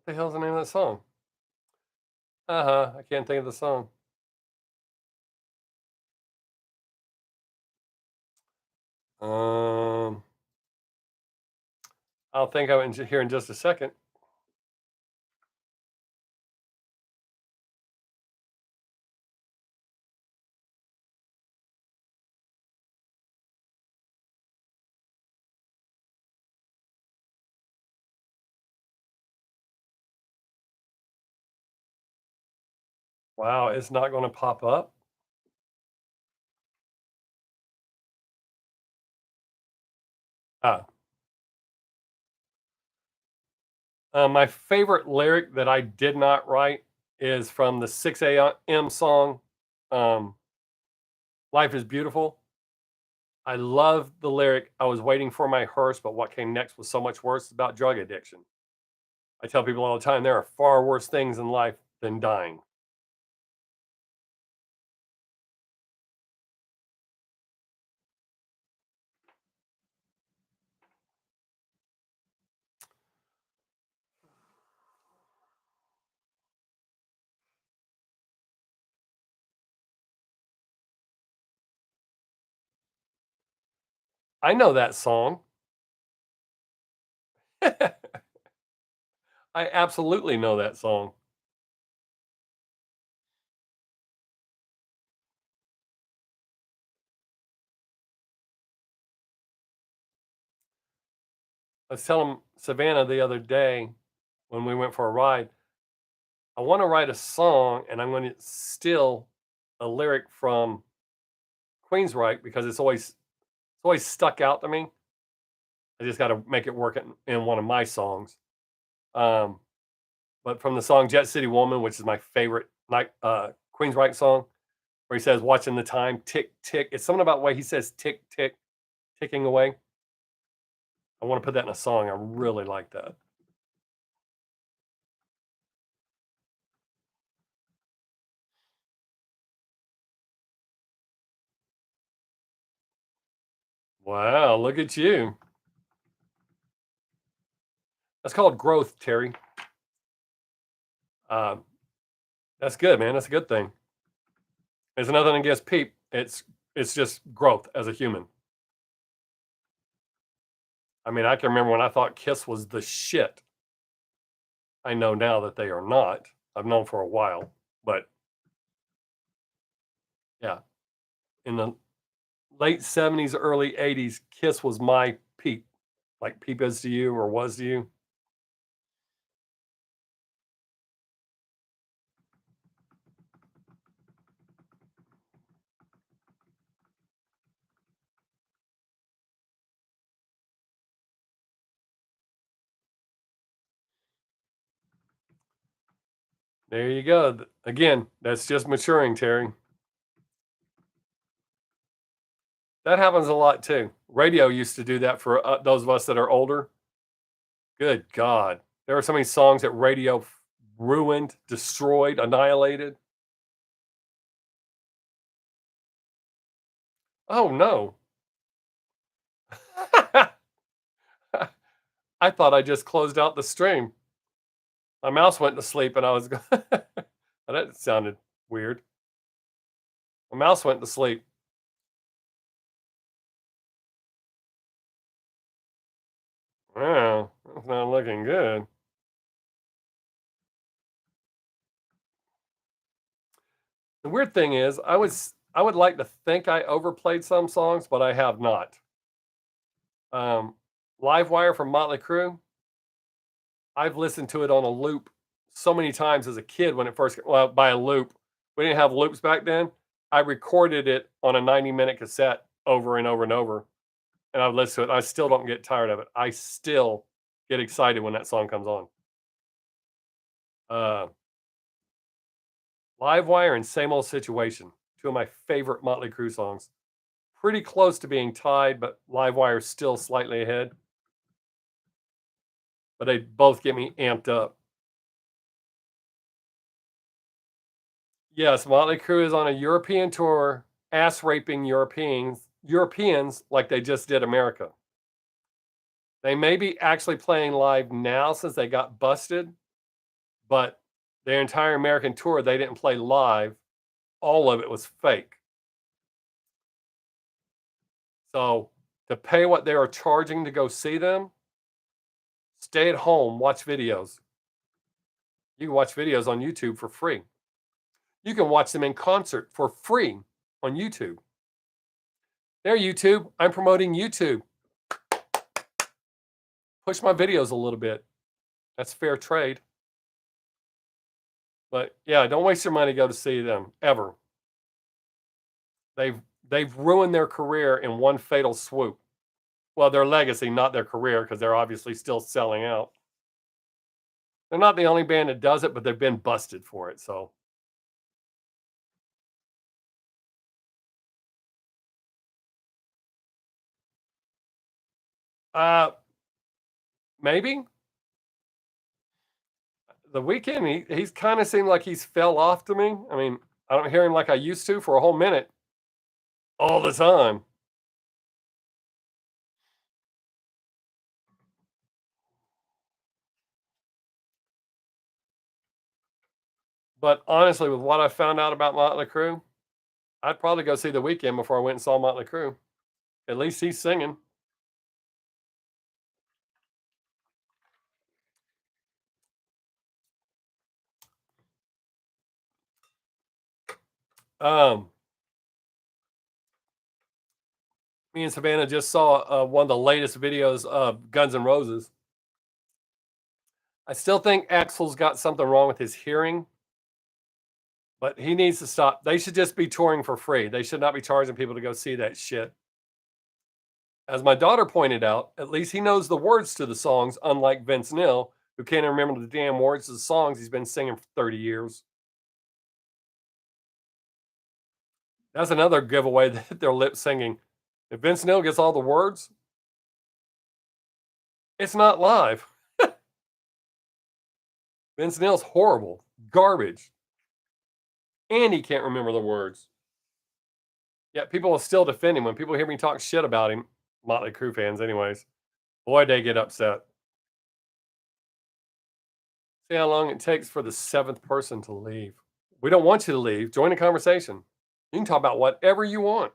The hell's the name of that song? Uh-huh. I can't think of the song. Um, I'll think of it here in just a second. Wow, it's not gonna pop up? Ah, my favorite lyric that I did not write is from the 6 a.m. song, um, "Life is Beautiful." I love the lyric, "I was waiting for my hearse, but what came next was so much worse." It's about drug addiction. I tell people all the time, there are far worse things in life than dying. I know that song. I absolutely know that song. I was telling Savannah the other day when we went for a ride, I want to write a song and I'm going to steal a lyric from Queensryche because it's always stuck out to me. I just got to make it work in one of my songs. Um, but from the song Jet City Woman, which is my favorite night Queensryche song, where he says, "Watching the time tick tick." It's something about the way he says tick tick, ticking away. I want to put that in a song. I really like that. Wow, look at you. That's called growth, Terry. Um, that's good, man. That's a good thing. It's nothing against Peep. It's just growth as a human. I mean, I can remember when I thought Kiss was the shit. I know now that they are not. I've known for a while, but yeah, in the late '70s, early '80s, Kiss was my peak. Like Peep is to you or was to you. There you go. Again, that's just maturing, Terry. That happens a lot too. Radio used to do that for those of us that are older. Good God. There are so many songs that radio ruined, destroyed, annihilated. Oh, no. I thought I just closed out the stream. My mouse went to sleep and I was go that sounded weird. My mouse went to sleep. Wow, that's not looking good. The weird thing is I would like to think I overplayed some songs, but I have not. Um, Livewire from Motley Crue, I've listened to it on a loop so many times as a kid when it first well, by a loop. We didn't have loops back then. I recorded it on a 90-minute cassette over and over and over, and I would listen to it. I still don't get tired of it. I still get excited when that song comes on. Uh, Livewire and Same Old Situation, two of my favorite Motley Crue songs. Pretty close to being tied, but Livewire is still slightly ahead. But they both get me amped up. Yes, Motley Crue is on a European tour, ass raping Europeans like they just did America. They may be actually playing live now since they got busted, but their entire American tour, they didn't play live. All of it was fake. So to pay what they were charging to go see them, stay at home, watch videos. You can watch videos on YouTube for free. You can watch them in concert for free on YouTube. There, YouTube. I'm promoting YouTube. Push my videos a little bit. That's fair trade. But yeah, don't waste your money to go to see them ever. They've ruined their career in one fatal swoop. Well, their legacy, not their career, because they're obviously still selling out. They're not the only band that does it, but they've been busted for it. So, uh, maybe the weekend. He's kind of seemed like he's fell off to me. I mean, I don't hear him like I used to for a whole minute all the time. But honestly, with what I found out about Motley Crue, I'd probably go see the weekend before I went and saw Motley Crue. At least he's singing. Um, Me and Savannah just saw one of the latest videos of Guns N' Roses. I still think Axl's got something wrong with his hearing, but he needs to stop. They should just be touring for free. They should not be charging people to go see that shit. As my daughter pointed out, at least he knows the words to the songs, unlike Vince Neil, who can't even remember the damn words to the songs he's been singing for 30 years. That's another giveaway that they're lip singing. If Vince Neil gets all the words, it's not live. Vince Neil's horrible, garbage, and he can't remember the words. Yet people will still defend him. When people hear me talk shit about him, Motley Crue fans, anyways, boy, they get upset. See how long it takes for the seventh person to leave. We don't want you to leave. Join the conversation. You can talk about whatever you want.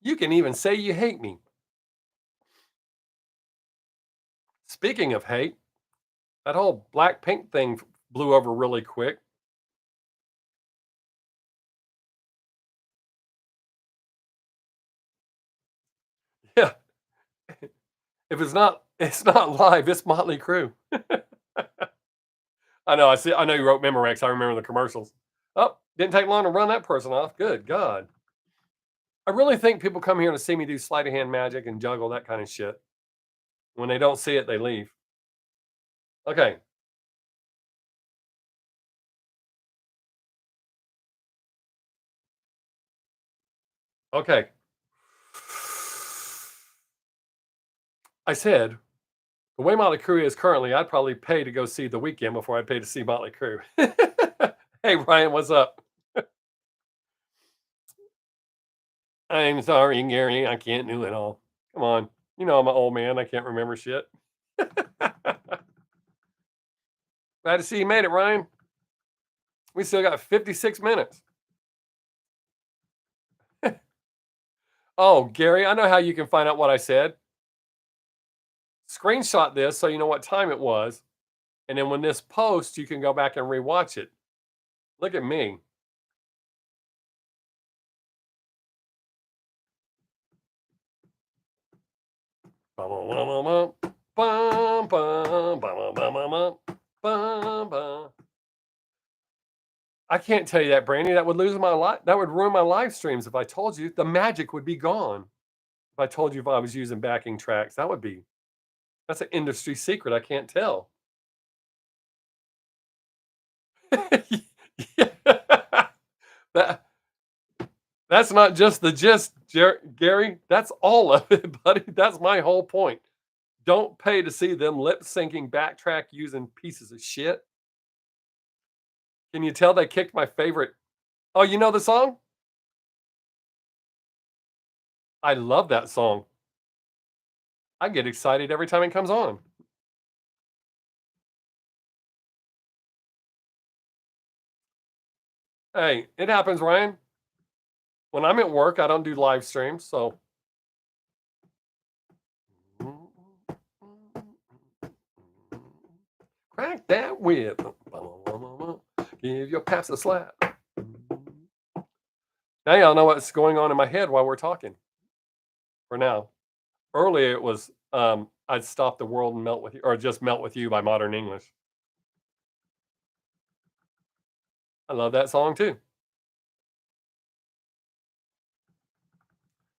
You can even say you hate me. Speaking of hate, that whole Blackpink thing blew over really quick. Yeah, if it's not live. It's Motley Crue. I know. I see. I know you wrote Memorex. I remember the commercials. Oh, didn't take long to run that person off. Good God. I really think people come here to see me do sleight of hand magic and juggle that kind of shit. When they don't see it, they leave. Okay. Okay. I said the way Motley Crue is currently, I'd probably pay to go see The Weekend before I pay to see Motley Crue. Hey, Ryan, what's up? I'm sorry, Gary. I can't do it all. Come on. You know I'm an old man. I can't remember shit. Glad to see you made it, Ryan. We still got 56 minutes. Oh, Gary, I know how you can find out what I said. Screenshot this so you know what time it was. And then when this posts, you can go back and rewatch it. Look at me. I can't tell you that, Brandy. That would lose my life. That would ruin my live streams if I told you. The magic would be gone. If I told you if I was using backing tracks, that's an industry secret I can't tell. Yeah. That that's not just the gist, Gary. That's all of it, buddy. That's my whole point. Don't pay to see them lip syncing backtrack using pieces of shit. Can you tell they kicked my favorite? Oh, you know the song? I love that song. I get excited every time it comes on. Hey, it happens, Ryan. When I'm at work, I don't do live streams, so crack that whip. Give your paps a slap. Now y'all know what's going on in my head while we're talking. For now, earlier it was "I'd Stop the World and Melt with You," or "Just Melt with You" by Modern English. I love that song too.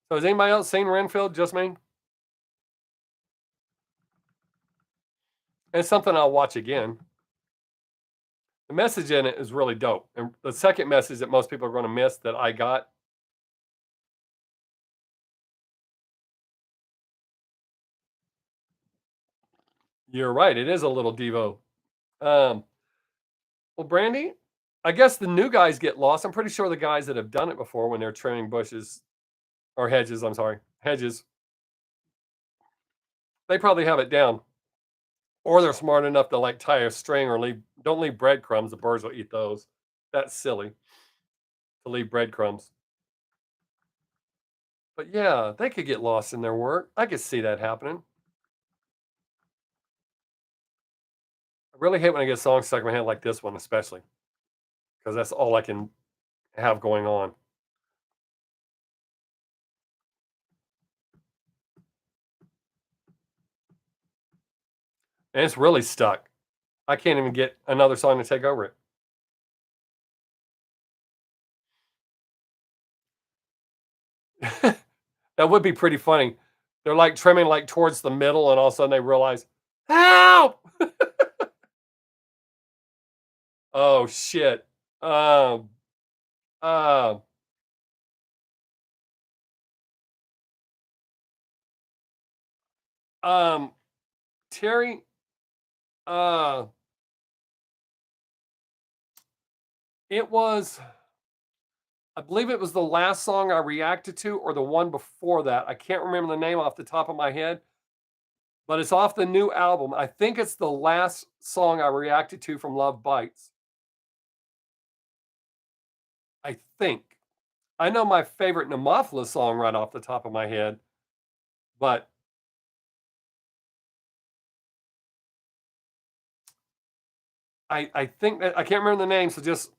So has anybody else seen Renfield? Just me? It's something I'll watch again. The message in it is really dope. And the second message that most people are going to miss that I got. You're right. It is a little Devo. Um, well, Brandy, I guess the new guys get lost. I'm pretty sure the guys that have done it before when they're trimming bushes or hedges, I'm sorry, hedges, they probably have it down. Or they're smart enough to like tie a string or don't leave breadcrumbs. The birds will eat those. That's silly to leave breadcrumbs. But yeah, they could get lost in their work. I could see that happening. I really hate when I get songs stuck in my head like this one, especially because that's all I can have going on. And it's really stuck. I can't even get another song to take over it. That would be pretty funny. They're like trimming like towards the middle, and all of a sudden they realize, help! Oh shit. Um, uh, um, Terry, uh, it was, I believe it was the last song I reacted to, or the one before that. I can't remember the name off the top of my head, but it's off the new album. I think it's the last song I reacted to from Love Bites. I think. I know my favorite Nemophila song right off the top of my head, but I think that I can't remember the name. So just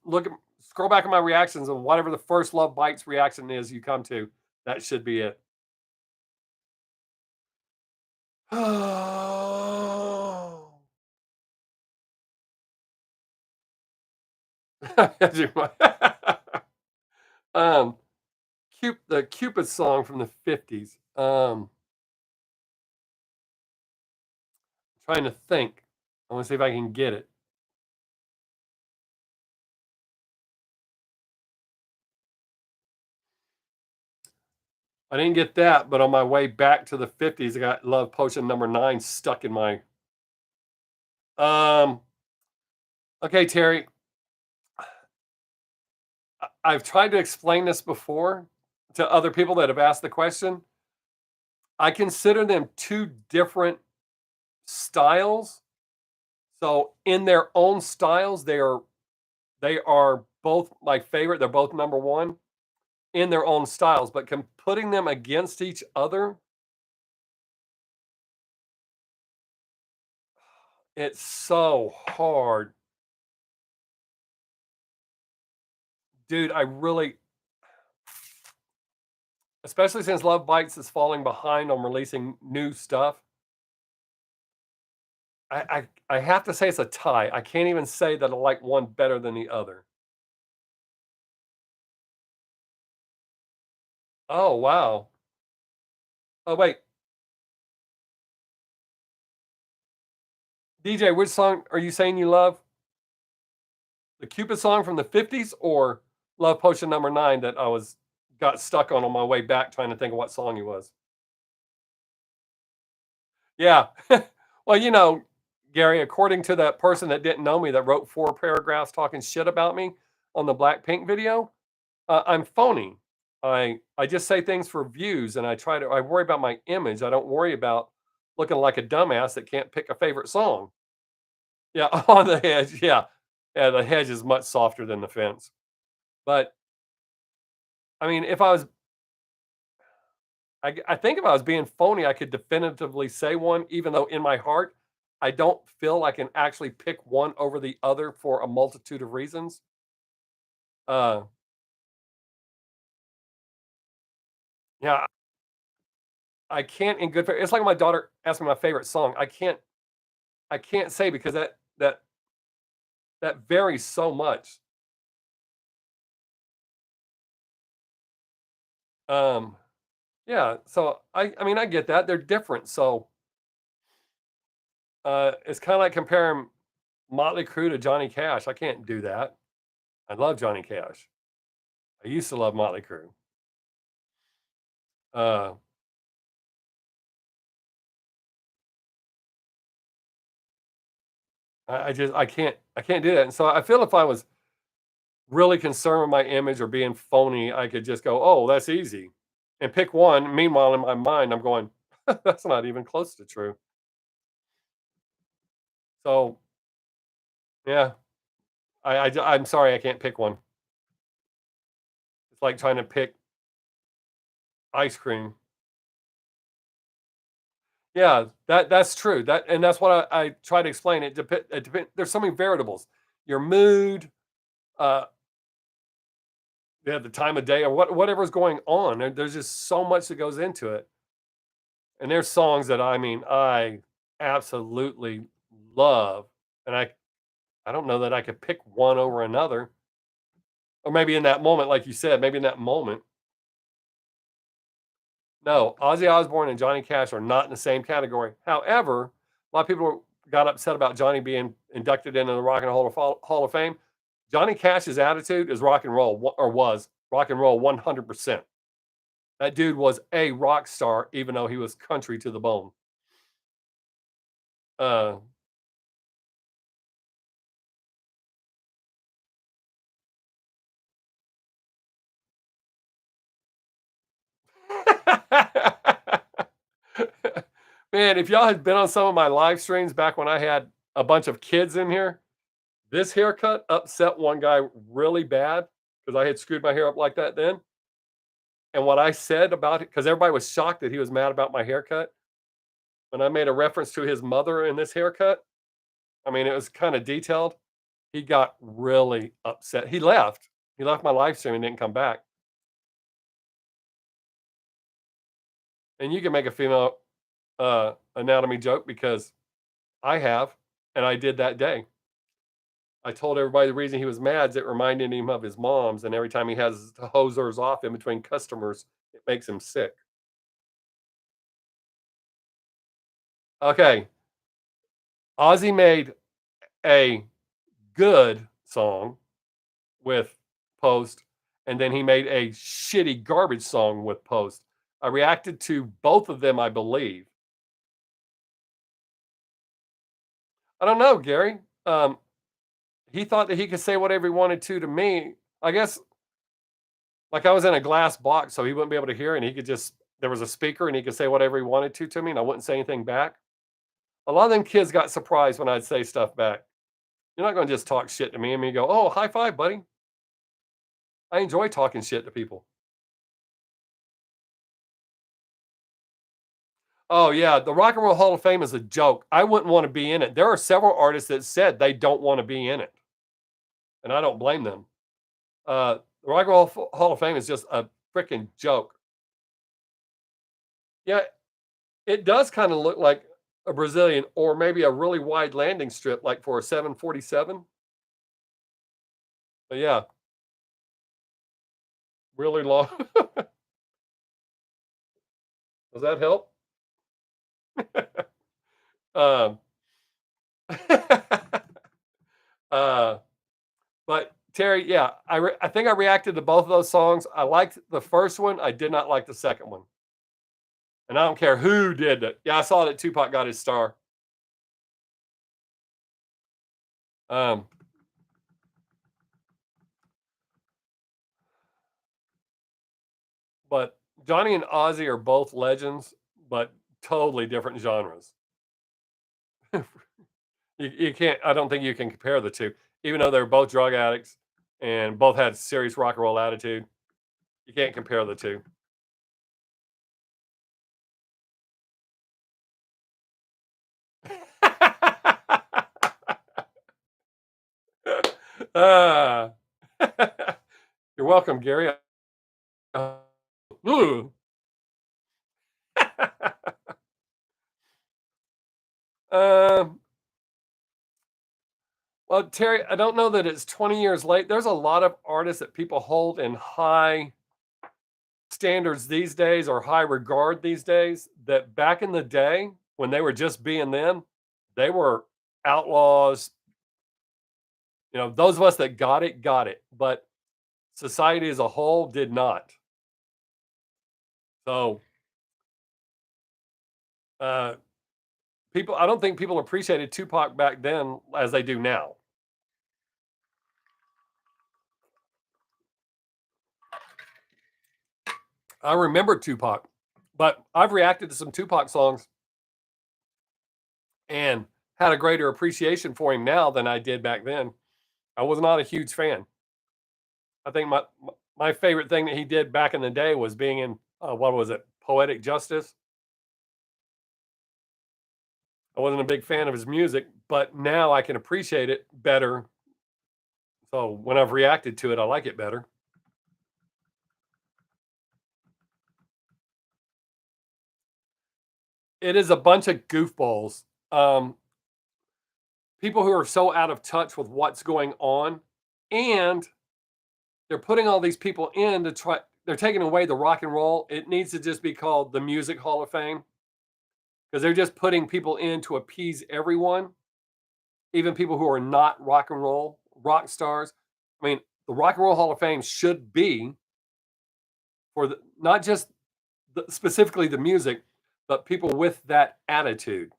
scroll back at my reactions, and whatever the first Love Bites reaction is you come to, that should be it. Oh. um, the Cupid song from the 50s. Trying to think. I want to see if I can get it. I didn't get that, but on my way back to the 50s, I got Love Potion number 9 stuck in my. Um, okay, Terry, I've tried to explain this before to other people that have asked the question. I consider them two different styles. So in their own styles, they are both my favorite. They're both number one in their own styles, but putting them against each other, it's so hard. Dude, I really, especially since Love Bites is falling behind on releasing new stuff. I have to say it's a tie. I can't even say that I like one better than the other. Oh wow. Oh wait, DJ, which song are you saying you love? The Cupid song from the 50s or Love Potion number 9 that I was got stuck on my way back trying to think of what song it was? Yeah. Well, Gary, according to that person that didn't know me that wrote 4 paragraphs talking shit about me on the Blackpink video, I'm phony. I just say things for views, and I worry about my image. I don't worry about looking like a dumbass that can't pick a favorite song. Yeah, on the hedge. Yeah. Yeah, the hedge is much softer than the fence. But I mean, if I was, I think if I was being phony, I could definitively say one, even though in my heart, I don't feel I can actually pick one over the other for a multitude of reasons. Uh, yeah, I can't in good faith. It's like my daughter asked me my favorite song. I can't say because that varies so much. Um, yeah, so I mean I get that they're different. So it's kind of like comparing Motley Crue to Johnny Cash. I can't do that. I love Johnny Cash. I used to love Motley Crue. Uh, I can't do that. And so I feel if I was really concerned with my image or being phony, I could just go, oh, that's easy, and pick one. Meanwhile, in my mind, I'm going, that's not even close to true. So yeah, I'm sorry, I can't pick one. It's like trying to pick ice cream. Yeah, that's true. That's what I try to explain. There's so many variables. Your mood, uh, yeah, the time of day, or whatever's going on. There's just so much that goes into it. And there's songs that I mean I absolutely love, and I don't know that I could pick one over another. Or maybe in that moment, like you said, maybe in that moment. No, Ozzy Osbourne and Johnny Cash are not in the same category. However, a lot of people got upset about Johnny being inducted into the Rock and Roll Hall of Fame. Johnny Cash's attitude is rock and roll, or was rock and roll 100%. That dude was a rock star, even though he was country to the bone. Uh, man, if y'all had been on some of my live streams back when I had a bunch of kids in here, this haircut upset one guy really bad because I had screwed my hair up like that then. And what I said about it, because everybody was shocked that he was mad about my haircut. When I made a reference to his mother in this haircut, I mean, it was kind of detailed. He got really upset. He left. He left my live stream and didn't come back. And you can make a female anatomy joke because I have, and I did that day. I told everybody the reason he was mad is it reminded him of his mom's, and every time he has to hose hers off in between customers, it makes him sick. Okay, Ozzy made a good song with Post, and then he made a shitty garbage song with Post. I reacted to both of them, I believe. I don't know, Gary. He thought that he could say whatever he wanted to me. I guess like I was in a glass box, so he wouldn't be able to hear, and he could just there was a speaker, and he could say whatever he wanted to me, and I wouldn't say anything back. A lot of them kids got surprised when I'd say stuff back. You're not going to just talk shit to me and me go, "Oh, high five, buddy." I enjoy talking shit to people. Oh yeah, the Rock and Roll Hall of Fame is a joke. I wouldn't want to be in it. There are several artists that said they don't want to be in it, and I don't blame them. The Rock and Roll Hall of Fame is just a freaking joke. Yeah, it does kind of look like a Brazilian or maybe a really wide landing strip, like for a 747. But yeah, really long. Does that help? um, uh, but Terry, yeah, I think I reacted to both of those songs. I liked the first one. I did not like the second one, and I don't care who did it. Yeah, I saw that Tupac got his star. Um, but Johnny and Ozzy are both legends, but totally different genres. You can't. I don't think you can compare the two, even though they're both drug addicts and both had serious rock and roll attitude. You can't compare the two. Ah. You're welcome, Gary. Ooh. Um, well, Terry, I don't know that it's 20 years late. There's a lot of artists that people hold in high standards these days or high regard these days that back in the day when they were just being them, they were outlaws. Those of us that got it, but society as a whole did not. So, uh, I don't think people appreciated Tupac back then as they do now. I remember Tupac, but I've reacted to some Tupac songs and had a greater appreciation for him now than I did back then. I was not a huge fan. I think my favorite thing that he did back in the day was being in what was it, Poetic Justice. I wasn't a big fan of his music, but now I can appreciate it better. So when I've reacted to it, I like it better. It is a bunch of goofballs. People who are so out of touch with what's going on, and they're putting all these people in to try. They're taking away the rock and roll. It needs to just be called the Music Hall of Fame because they're just putting people in to appease everyone, even people who are not rock and roll rock stars. I mean, the Rock and Roll Hall of Fame should be for not just specifically the music, but people with that attitude.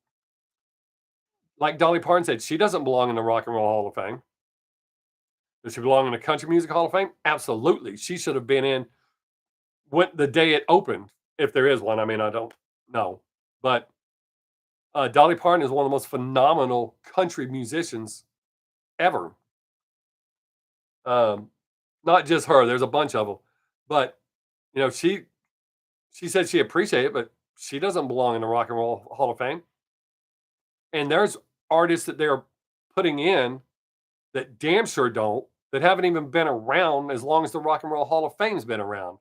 Like Dolly Parton said, she doesn't belong in the Rock and Roll Hall of Fame. Does she belong in the Country Music Hall of Fame? Absolutely. She should have been in when the day it opened, if there is one. I mean, I don't know, but Dolly Parton is one of the most phenomenal country musicians ever. Um, Not just her. There's a bunch of them, but she said she appreciated it, but she doesn't belong in the Rock and Roll Hall of Fame. And there's artists that they're putting in that damn sure don't, that haven't even been around as long as the Rock and Roll Hall of Fame's been around.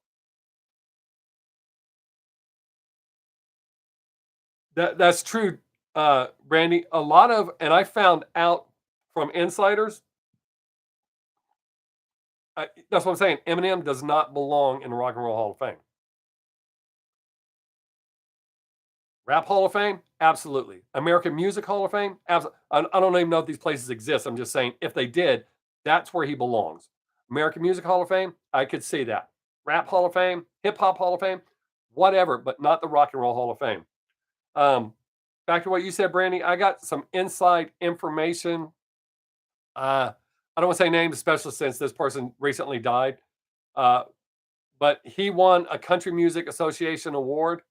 That's true, Brandy. A lot of, and I found out from insiders. That's what I'm saying. Eminem does not belong in the Rock and Roll Hall of Fame. Rap Hall of Fame, absolutely. American Music Hall of Fame, absolutely. I don't even know if these places exist. I'm just saying if they did, that's where he belongs. American Music Hall of Fame, I could see that. Rap Hall of Fame, Hip Hop Hall of Fame, whatever, but not the Rock and Roll Hall of Fame. Um, Back to what you said, Brandy. I got some inside information. I don't want to say names, especially since this person recently died. Uh, but he won a Country Music Association award,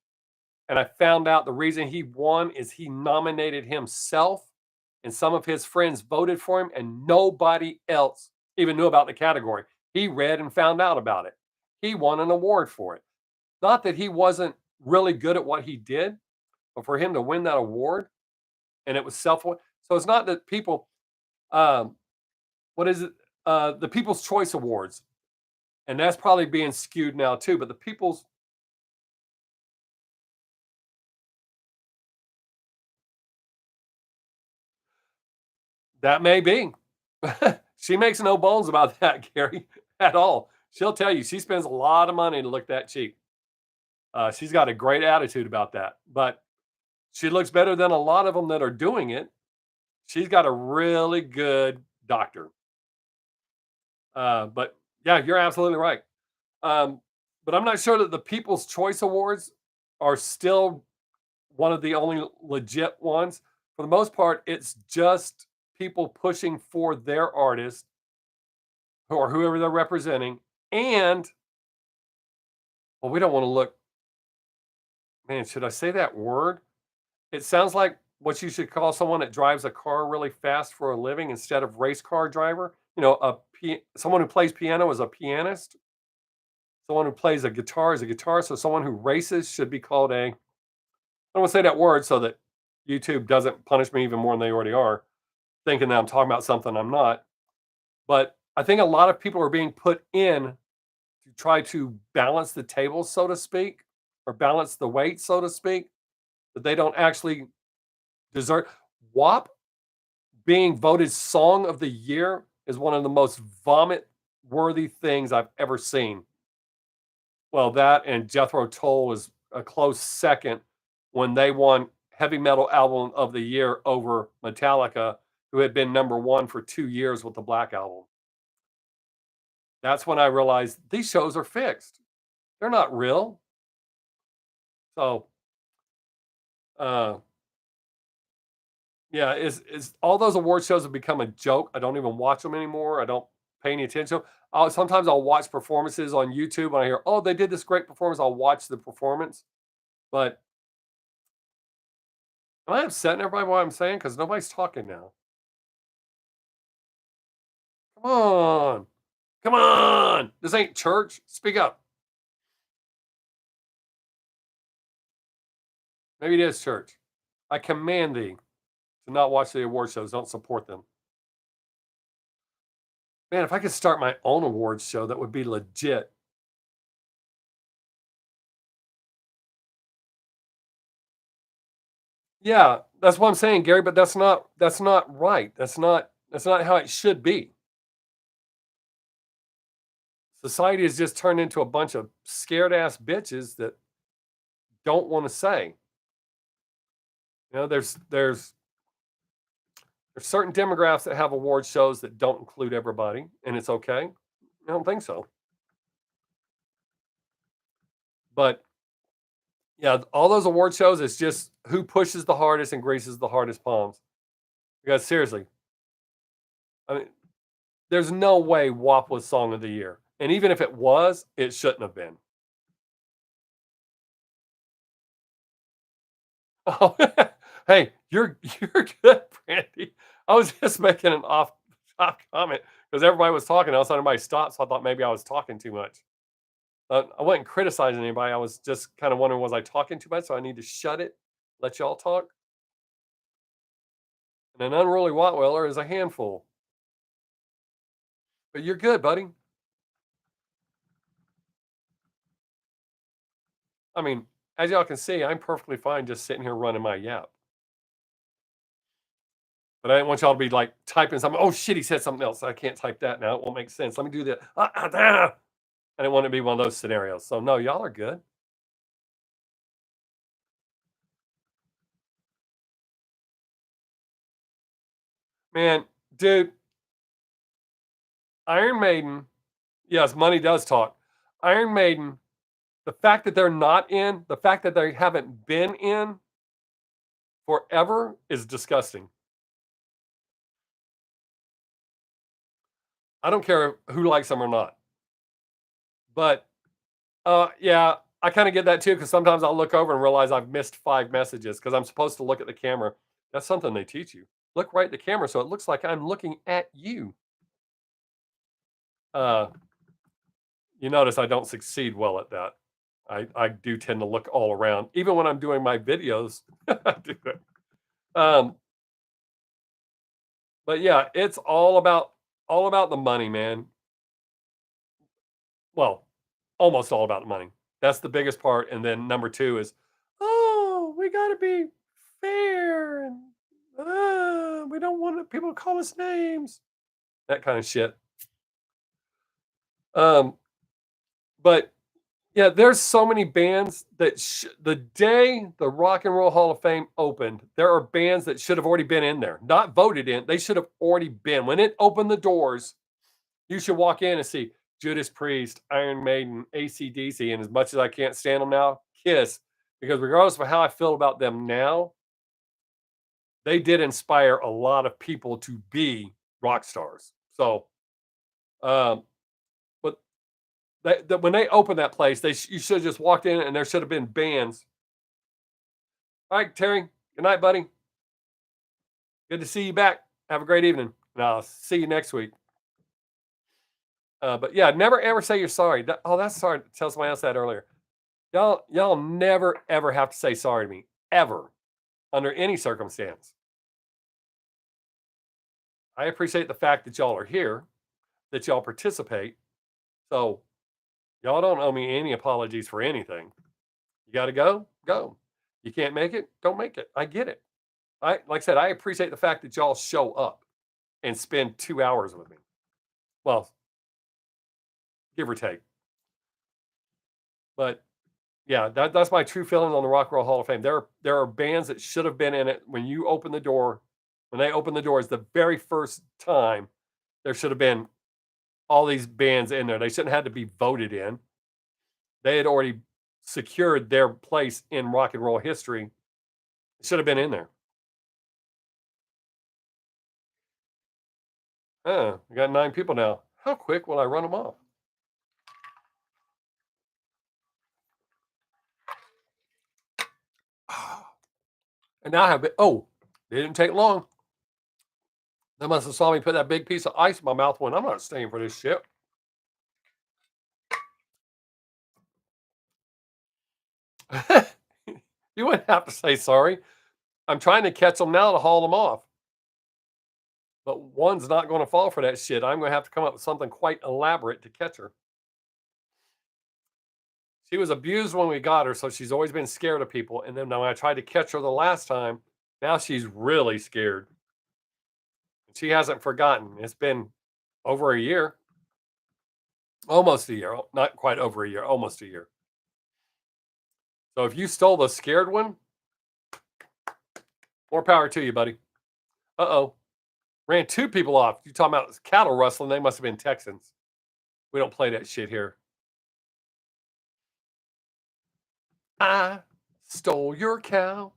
and I found out the reason he won is he nominated himself, and some of his friends voted for him, and nobody else even knew about the category. He read and found out about it. He won an award for it. Not that he wasn't really good at what he did, but for him to win that award, and it was self. So it's not that people, um, what is it? The People's Choice Awards, and that's probably being skewed now too. But the People's That may be. She makes no bones about that, Gary, at all. She'll tell you she spends a lot of money to look that cheap. She's got a great attitude about that, but she looks better than a lot of them that are doing it. She's got a really good doctor. But yeah, you're absolutely right. Um, but I'm not sure that the People's Choice Awards are still one of the only legit ones. For the most part, it's just people pushing for their artist or whoever they're representing. And, well, we don't want to look, man, should I say that word? It sounds like what you should call someone that drives a car really fast for a living instead of race car driver. A someone who plays piano is a pianist. Someone who plays a guitar is a guitarist. So someone who races should be called a. I don't want to say that word so that YouTube doesn't punish me even more than they already are, thinking that I'm talking about something I'm not. But I think a lot of people are being put in to try to balance the tables, so to speak, or balance the weight, so to speak, that they don't actually deserve. WAP being voted Song of the Year is one of the most vomit worthy things I've ever seen. Well, that and Jethro Tull was a close second when they won Heavy Metal Album of the Year over Metallica, who had been number one for 2 years with the Black Album. That's when I realized these shows are fixed. They're not real. So, uh, yeah, is all those award shows have become a joke. I don't even watch them anymore. I don't pay any attention. Sometimes I'll watch performances on YouTube and I hear, oh, they did this great performance. I'll watch the performance. But am I upsetting everybody by what I'm saying? Because nobody's talking now. Come on. Come on. This ain't church. Speak up. Maybe it is church. I command thee to not watch the award shows. Don't support them. Man, if I could start my own awards show, that would be legit. Yeah, that's what I'm saying, Gary, but that's not right. That's not how it should be. Society has just turned into a bunch of scared ass bitches that don't want to say. There's certain demographics that have award shows that don't include everybody, and it's okay. I don't think so. But yeah, all those award shows, it's just who pushes the hardest and greases the hardest palms. Because seriously, I mean, there's no way WAP was Song of the Year. And even if it was, it shouldn't have been. Oh, hey, you're good, Brandy. I was just making an off top comment because everybody was talking. All of a sudden, everybody stopped, so I thought maybe I was talking too much. I wasn't criticizing anybody. I was just kind of wondering, was I talking too much? So I need to shut it, let y'all talk. And an unruly Rottweiler is a handful. But you're good, buddy. I mean, as y'all can see, I'm perfectly fine just sitting here running my yap. But I didn't want y'all to be like typing something. Oh shit, he said something else. I can't type that now. It won't make sense. Let me do that. I didn't want to be one of those scenarios. So no, y'all are good. Man, dude, Iron Maiden, yes, money does talk. Iron Maiden, the fact that they're not in, the fact that they haven't been in forever is disgusting. I don't care who likes them or not. But yeah, I kind of get that too because sometimes I'll look over and realize I've missed 5 messages because I'm supposed to look at the camera. That's something they teach you. Look right at the camera so it looks like I'm looking at you. Uh, you notice I don't succeed well at that. I do tend to look all around, even when I'm doing my videos. I do it. Um, but yeah, it's all about the money, man. Well, almost all about the money. That's the biggest part. And then number two is, oh, we got to be fair, and we don't want people to call us names. That kind of shit. Um, but yeah, there's so many bands that the day the Rock and Roll Hall of Fame opened, there are bands that should have already been in there, not voted in. They should have already been. When it opened the doors, you should walk in and see Judas Priest, Iron Maiden, AC/DC, and as much as I can't stand them now, Kiss, because regardless of how I feel about them now, they did inspire a lot of people to be rock stars. So, um, but when they opened that place, you should have just walked in and there should have been bands. All right, Terry. Good night, buddy. Good to see you back. Have a great evening. And I'll see you next week. But yeah, never ever say you're sorry. Oh, that's sorry. Tell somebody else that earlier. Y'all never ever have to say sorry to me ever under any circumstance. I appreciate the fact that y'all are here, that y'all participate. So y'all don't owe me any apologies for anything. You got to go, go. You can't make it, don't make it. I get it. Like I said, I appreciate the fact that y'all show up and spend 2 hours with me. Well, give or take. But yeah, that's my true feeling on the Rock and Roll Hall of Fame. There are bands that should have been in it when you open the door. When they open the doors the very first time, there should have been all these bands in there. They shouldn't have had to be voted in. They had already secured their place in rock and roll history. It should have been in there. We got 9 people now. How quick will I run them off? And now I have it. Oh, it didn't take long. They must have saw me put that big piece of ice in my mouth when I'm not staying for this shit. You wouldn't have to say sorry. I'm trying to catch them now to haul them off. But one's not going to fall for that shit. I'm going to have to come up with something quite elaborate to catch her. She was abused when we got her, so she's always been scared of people. And then when I tried to catch her the last time, now she's really scared. She hasn't forgotten. It's been over a year. Almost a year. Not quite over a year, almost a year. So if you stole the scared one, more power to you, buddy. Uh-oh. Ran 2 people off. You talking about cattle rustling? They must have been Texans. We don't play that shit here. I stole your cow.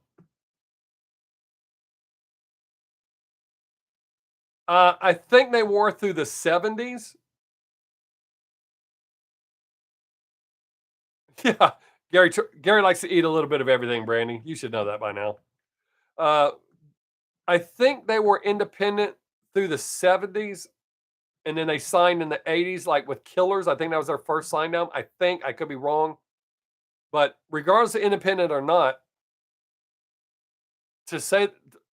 I think they wore through the 70s. Yeah, Gary likes to eat a little bit of everything, Brandy. You should know that by now. Uh, I think they were independent through the 70s, and then they signed in the 80s, like with Killers. I think that was their first sign down. I think I could be wrong, but regardless of independent or not, to say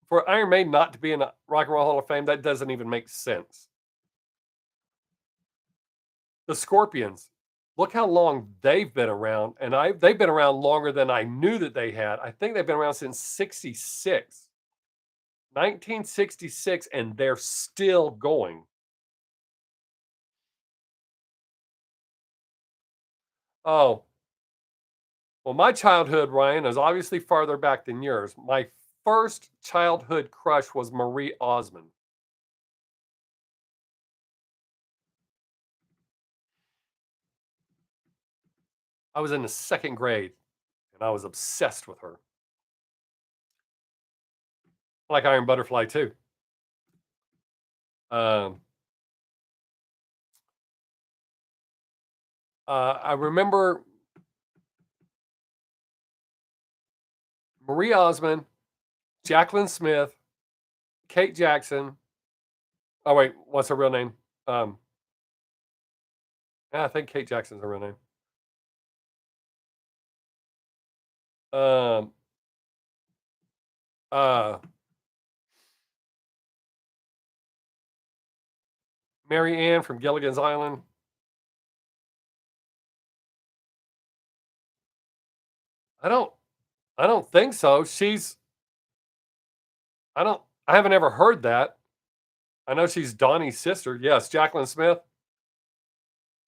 for Iron Maiden not to be in the Rock and Roll Hall of Fame, that doesn't even make sense. The Scorpions, look how long they've been around, and they've been around longer than I knew that they had. I think they've been around since 66. 1966, and they're still going. Oh, well, my childhood, Ryan, is obviously farther back than yours. My first childhood crush was Marie Osmond. I was in the 2nd grade, and I was obsessed with her. I like Iron Butterfly too. Um, I remember Marie Osmond, Jacqueline Smith, Kate Jackson. Oh wait, what's her real name? Yeah, I think Kate Jackson's her real name. Um, uh, Mary Ann from Gilligan's Island. I don't I don't think so. I haven't ever heard that. I know she's Donnie's sister. Yes, Jacqueline Smith.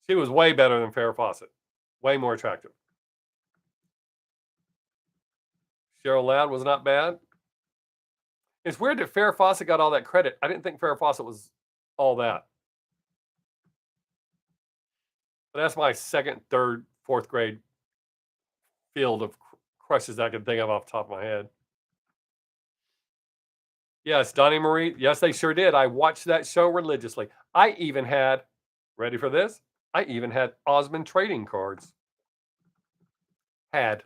She was way better than Farrah Fawcett. Way more attractive. Cheryl Ladd was not bad. It's weird that Farrah Fawcett got all that credit. I didn't think Farrah Fawcett was all that. But that's my 2nd, 3rd, 4th grade field of crushes I can think of off the top of my head. Yes, Donnie Marie. Yes, they sure did. I watched that show religiously. I even had, ready for this? I even had Osmond trading cards. Had.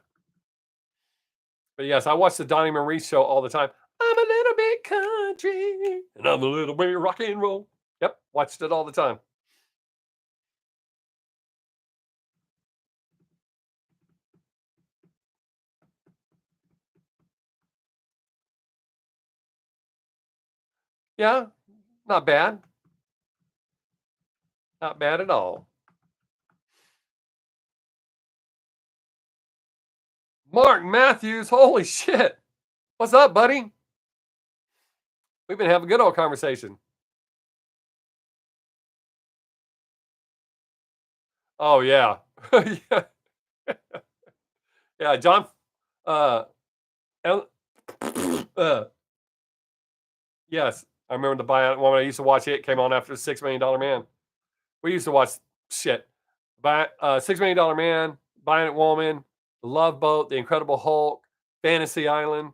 But yes, I watched the Donnie Marie show all the time. I'm a little bit country and I'm a little bit rock and roll. Yep, watched it all the time. Yeah, not bad. Not bad at all. Mark Matthews, holy shit. What's up, buddy? We've been having a good old conversation. Oh yeah. Yeah. Yeah, John uh, El yes, I remember the Bionic Woman. I used to watch it. Came on after the $6 Million Man. We used to watch shit. $6 Million Man, Bionic Woman, The Love Boat, The Incredible Hulk, Fantasy Island.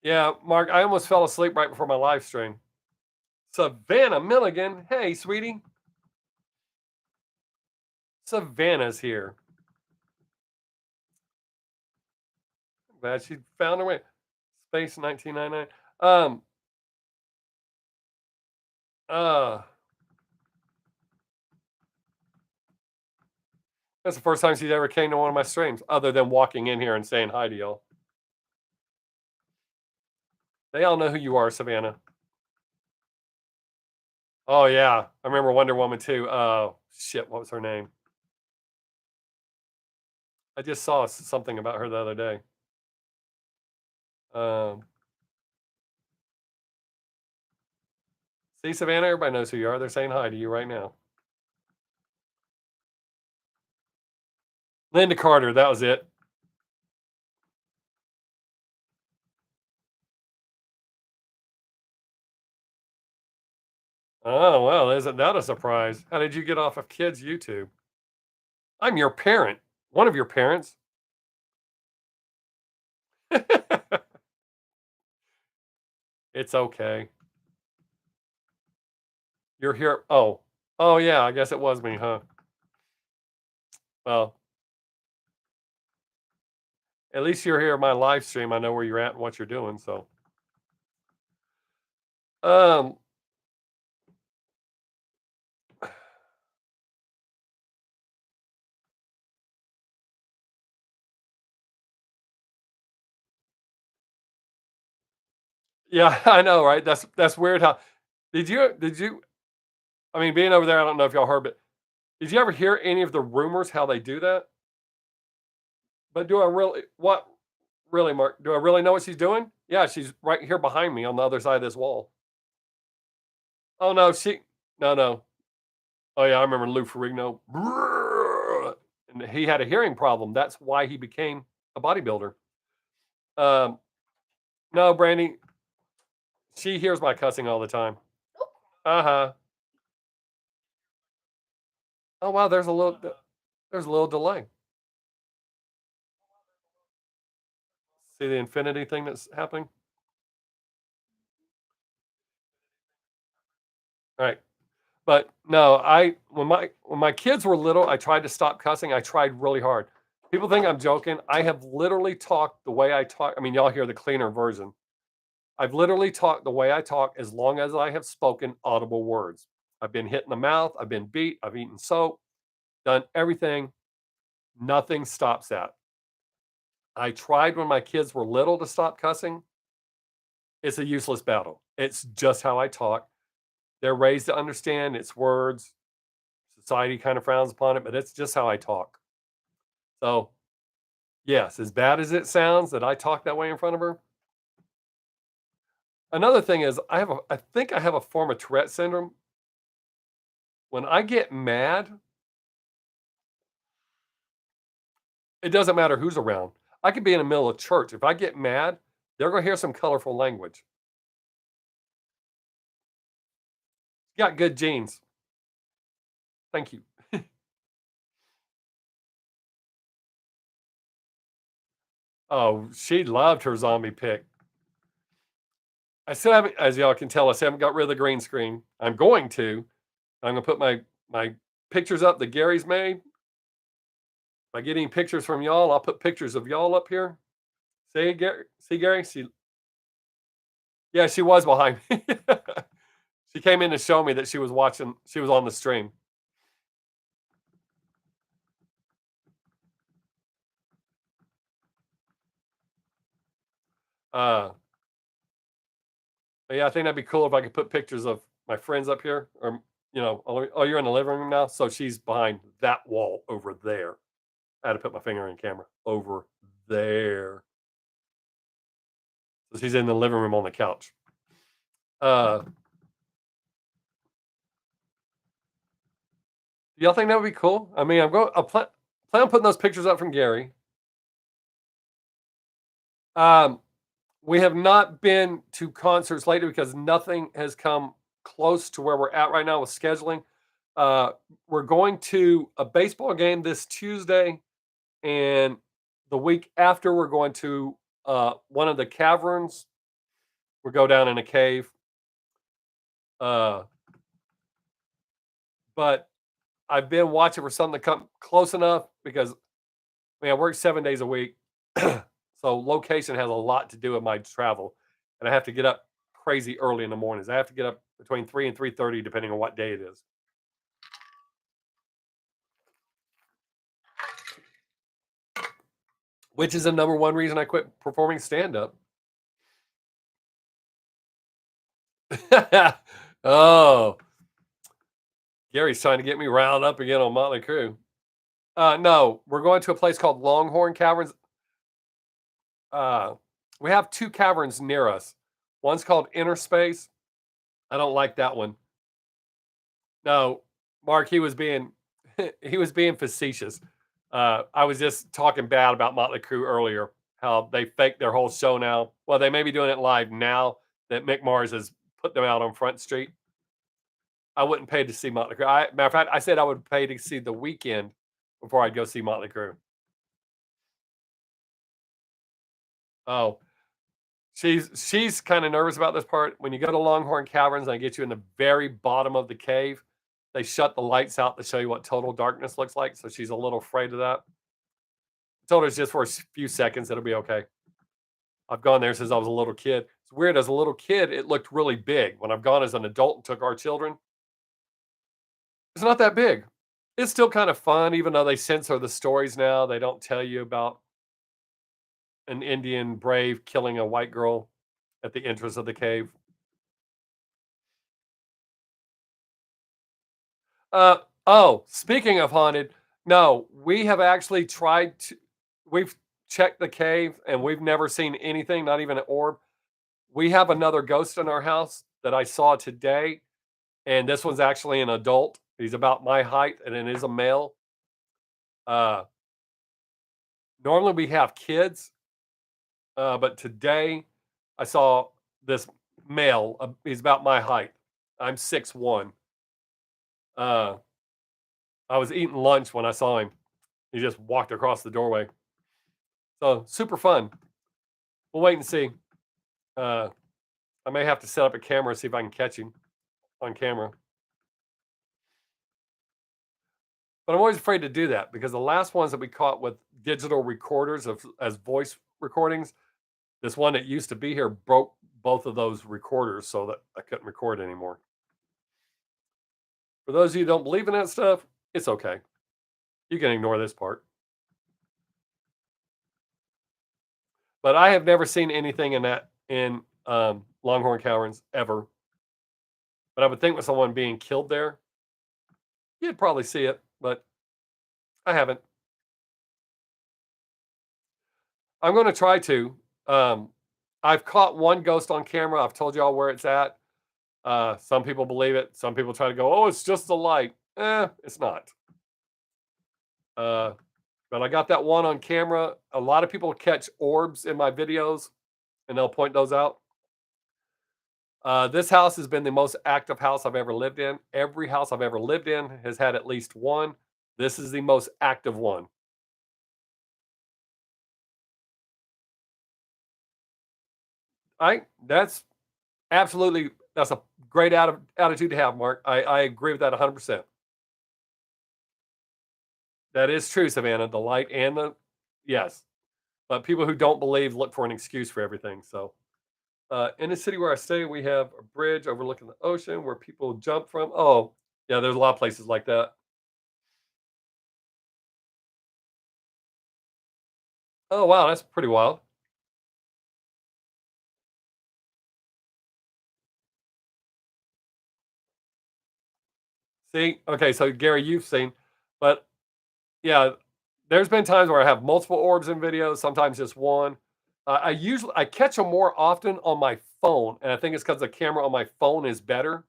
Yeah, Mark, I almost fell asleep right before my live stream. Savannah Milligan. Hey, sweetie. Savannah's here. Glad she found her way. Space 1999. Uh, that's the first time she's ever came to one of my streams, other than walking in here and saying hi to y'all. They all know who you are, Savannah. Oh yeah, I remember Wonder Woman too. Shit, what was her name? I just saw something about her the other day. Um, see, Savannah, everybody knows who you are. They're saying hi to you right now. Linda Carter, that was it. Oh well, isn't that a surprise? How did you get off of kids' YouTube? I'm your parent, one of your parents. It's okay. You're here. Oh yeah. I guess it was me, huh? Well, at least you're here in my live stream. I know where you're at and what you're doing. So, um, yeah, I know, right? That's weird. How did you? I mean, being over there, I don't know if y'all heard, but did you ever hear any of the rumors how they do that? But do I really? What really, Mark? Do I really know what she's doing? Yeah, she's right here behind me on the other side of this wall. Oh no, no, no. Oh yeah, I remember Lou Ferrigno. And he had a hearing problem. That's why he became a bodybuilder. Um, no, Brandy, she hears my cussing all the time. Uh huh. Oh wow, there's a little delay. See the infinity thing that's happening. All right, but no, I when my kids were little, I tried to stop cussing. I tried really hard. People think I'm joking. I have literally talked the way I talk. I mean, y'all hear the cleaner version. I've literally talked the way I talk as long as I have spoken audible words. I've been hit in the mouth. I've been beat. I've eaten soap. Done everything. Nothing stops that. I tried when my kids were little to stop cussing. It's a useless battle. It's just how I talk. They're raised to understand it's words. Society kind of frowns upon it, but it's just how I talk. So, yes, as bad as it sounds that I talk that way in front of her. Another thing is I think I have a form of Tourette syndrome. When I get mad, it doesn't matter who's around. I could be in the middle of church. If I get mad, they're going to hear some colorful language. You got good genes. Thank you. Oh, she loved her zombie pick. I still haven't, as y'all can tell, I still haven't got rid of the green screen. I'm going to. I'm going to put my pictures up that Gary's made. If I get any pictures from y'all, I'll put pictures of y'all up here. See, Gary? See, Gary? Yeah, she was behind me. She came in to show me that she was watching, she was on the stream. Uh, but yeah, I think that'd be cool if I could put pictures of my friends up here, or oh, you're in the living room now, so she's behind that wall over there. I had to put my finger in camera over there. So she's in the living room on the couch. Uh, y'all think that would be cool? I mean, I plan on putting those pictures up from Gary. Um, we have not been to concerts lately because nothing has come close to where we're at right now with scheduling. Uh, we're going to a baseball game this Tuesday, and the week after, we're going to one of the caverns. We go down in a cave. Uh, but I've been watching for something to come close enough because I work 7 days a week. So location has a lot to do with my travel. And I have to get up crazy early in the mornings. I have to get up between 3 and 3:30 depending on what day it is. Which is the number one reason I quit performing stand up. Oh, Gary's trying to get me riled up again on Motley Crue. No, we're going to a place called Longhorn Caverns. Uh, we have two caverns near us. One's called Inner Space. I don't like that one. No, Mark, he was being he was being facetious. I was just talking bad about Motley Crue earlier, how they fake their whole show now. Well, they may be doing it live now that Mick Mars has put them out on Front Street. I wouldn't pay to see Motley Crue. Matter of fact, I said I would pay to see The Weekend before I'd go see Motley Crue. Oh, she's kind of nervous about this part. When you go to Longhorn Caverns, and they get you in the very bottom of the cave. They shut the lights out to show you what total darkness looks like. So she's a little afraid of that. I told her it's just for a few seconds. It'll be okay. I've gone there since I was a little kid. It's weird. As a little kid, it looked really big. When I've gone as an adult and took our children, it's not that big. It's still kind of fun, even though they censor the stories now. They don't tell you about an Indian brave killing a white girl at the entrance of the cave. Uh, oh, speaking of haunted, no, we have actually tried to we've checked the cave and we've never seen anything, not even an orb. We have another ghost in our house that I saw today, and this one's actually an adult. He's about my height and it is a male. Uh, normally we have kids, but today I saw this male. He's about my height. I'm 6'1". Uh, I was eating lunch when I saw him. He just walked across the doorway. So super fun. We'll wait and see. Uh, I may have to set up a camera and see if I can catch him on camera. But I'm always afraid to do that because the last ones that we caught with digital recorders of as voice recordings, this one that used to be here broke both of those recorders so that I couldn't record anymore. For those of you who don't believe in that stuff, it's okay. You can ignore this part. But I have never seen anything in that in Longhorn Caverns ever. But I would think with someone being killed there, you'd probably see it, but I haven't. I'm going to try to. Um, I've caught one ghost on camera. I've told y'all where it's at. Some people believe it. Some people try to go, "Oh, it's just the light." It's not. Uh, but I got that one on camera. A lot of people catch orbs in my videos, and they'll point those out. This house has been the most active house I've ever lived in. Every house I've ever lived in has had at least one. This is the most active one. I that's absolutely that's a great attitude to have, Mark. I agree with that 100%. That is true, Savannah. The light and the yes, but people who don't believe look for an excuse for everything. So, in the city where I stay, we have a bridge overlooking the ocean where people jump from. Oh, yeah, there's a lot of places like that. Oh, wow, that's pretty wild. See? Okay, so Gary, you've seen, but yeah, there's been times where I have multiple orbs in videos, sometimes just one. I catch them more often on my phone, and I think it's because the camera on my phone is better.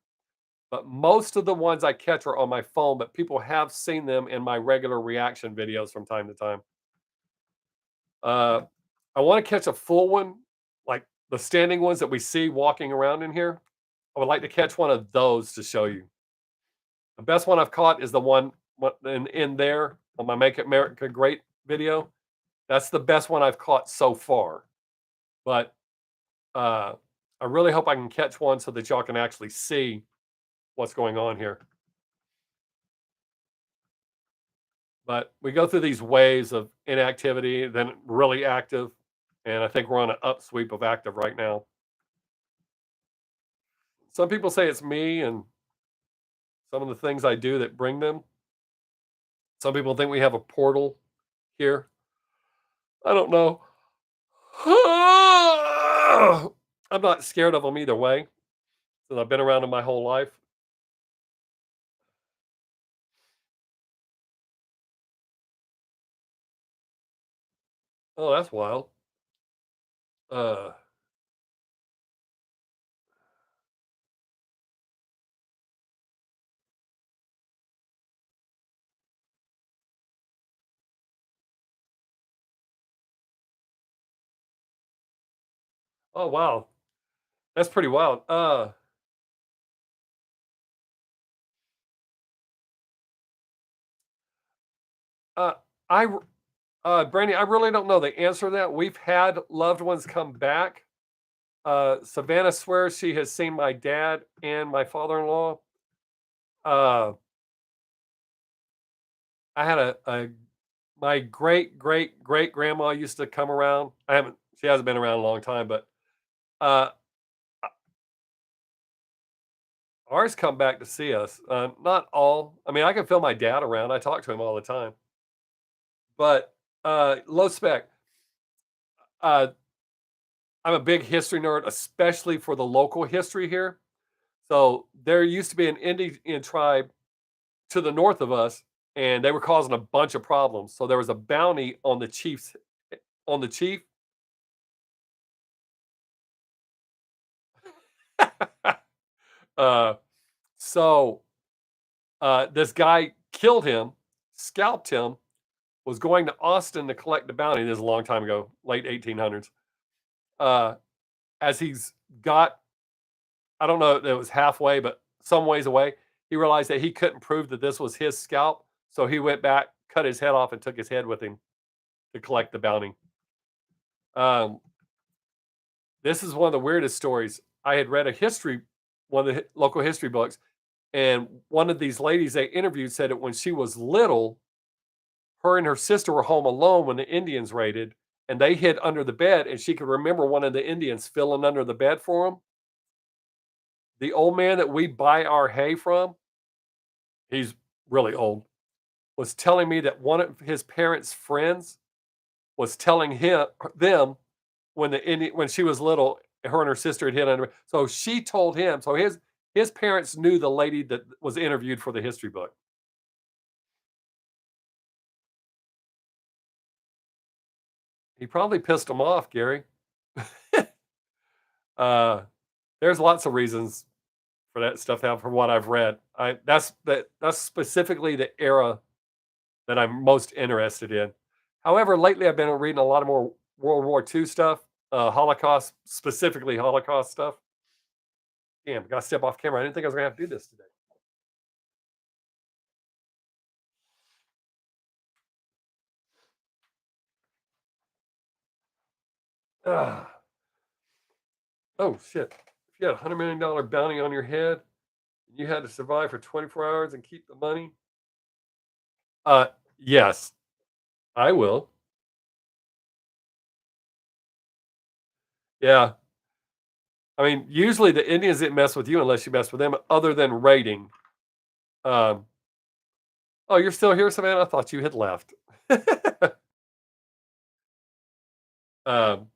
But most of the ones I catch are on my phone, but people have seen them in my regular reaction videos from time to time. Uh, I want to catch a full one, like the standing ones that we see walking around in here. I would like to catch one of those to show you. The best one I've caught is the one in there on my Make America Great video. That's the best one I've caught so far. But uh, I really hope I can catch one so that y'all can actually see what's going on here. But we go through these waves of inactivity, then really active, and I think we're on an upsweep of active right now. Some people say it's me and some of the things I do that bring them. Some people think we have a portal here. I don't know. I'm not scared of them either way, since I've been around them my whole life. Oh, that's wild. Uh, oh wow, that's pretty wild. Uh, I, Brandy, I really don't know the answer to that. We've had loved ones come back. Savannah swears she has seen my dad and my father-in-law. Uh, I had a my great great great grandma used to come around. I haven't. She hasn't been around a long time, but uh, ours come back to see us. Not all. I mean, I can feel my dad around. I talk to him all the time. But low spec. Uh, I'm a big history nerd, especially for the local history here. So there used to be an Indian tribe to the north of us, and they were causing a bunch of problems. So there was a bounty on the chief's on the chief. uh, so this guy killed him, scalped him, was going to Austin to collect the bounty. This is a long time ago, late 1800s. Uh, as he's got, I don't know, it was halfway, but some ways away, he realized that he couldn't prove that this was his scalp. So he went back, cut his head off, and took his head with him to collect the bounty. Um, this is one of the weirdest stories. I had read a history, one of the local history books, and one of these ladies they interviewed said that when she was little, her and her sister were home alone when the Indians raided, and they hid under the bed, and she could remember one of the Indians filling under the bed for them. The old man that we buy our hay from, he's really old, was telling me that one of his parents' friends was telling him them when when she was little, her and her sister had hid under. So she told him. So his parents knew the lady that was interviewed for the history book. He probably pissed him off, Gary. uh, there's lots of reasons for that stuff now from what I've read. That's specifically the era that I'm most interested in. However, lately I've been reading a lot of more World War II stuff, Holocaust, specifically Holocaust stuff. Damn, gotta step off camera. I didn't think I was gonna have to do this today. Ah. Oh shit. If you had $100 million bounty on your head and you had to survive for 24 hours and keep the money, uh yes, I will. Yeah. I mean, usually the Indians didn't mess with you unless you mess with them, other than raiding. Um, oh, you're still here, Savannah? I thought you had left. um,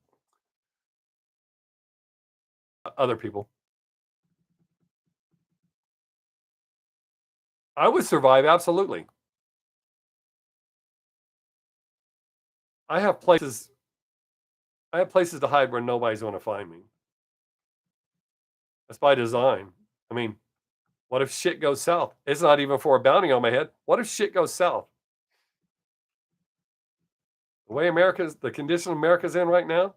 other people. I would survive, absolutely. I have places I have places to hide where nobody's gonna find me. That's by design. I mean, what if shit goes south? It's not even for a bounty on my head. What if shit goes south? The way the condition America's in right now,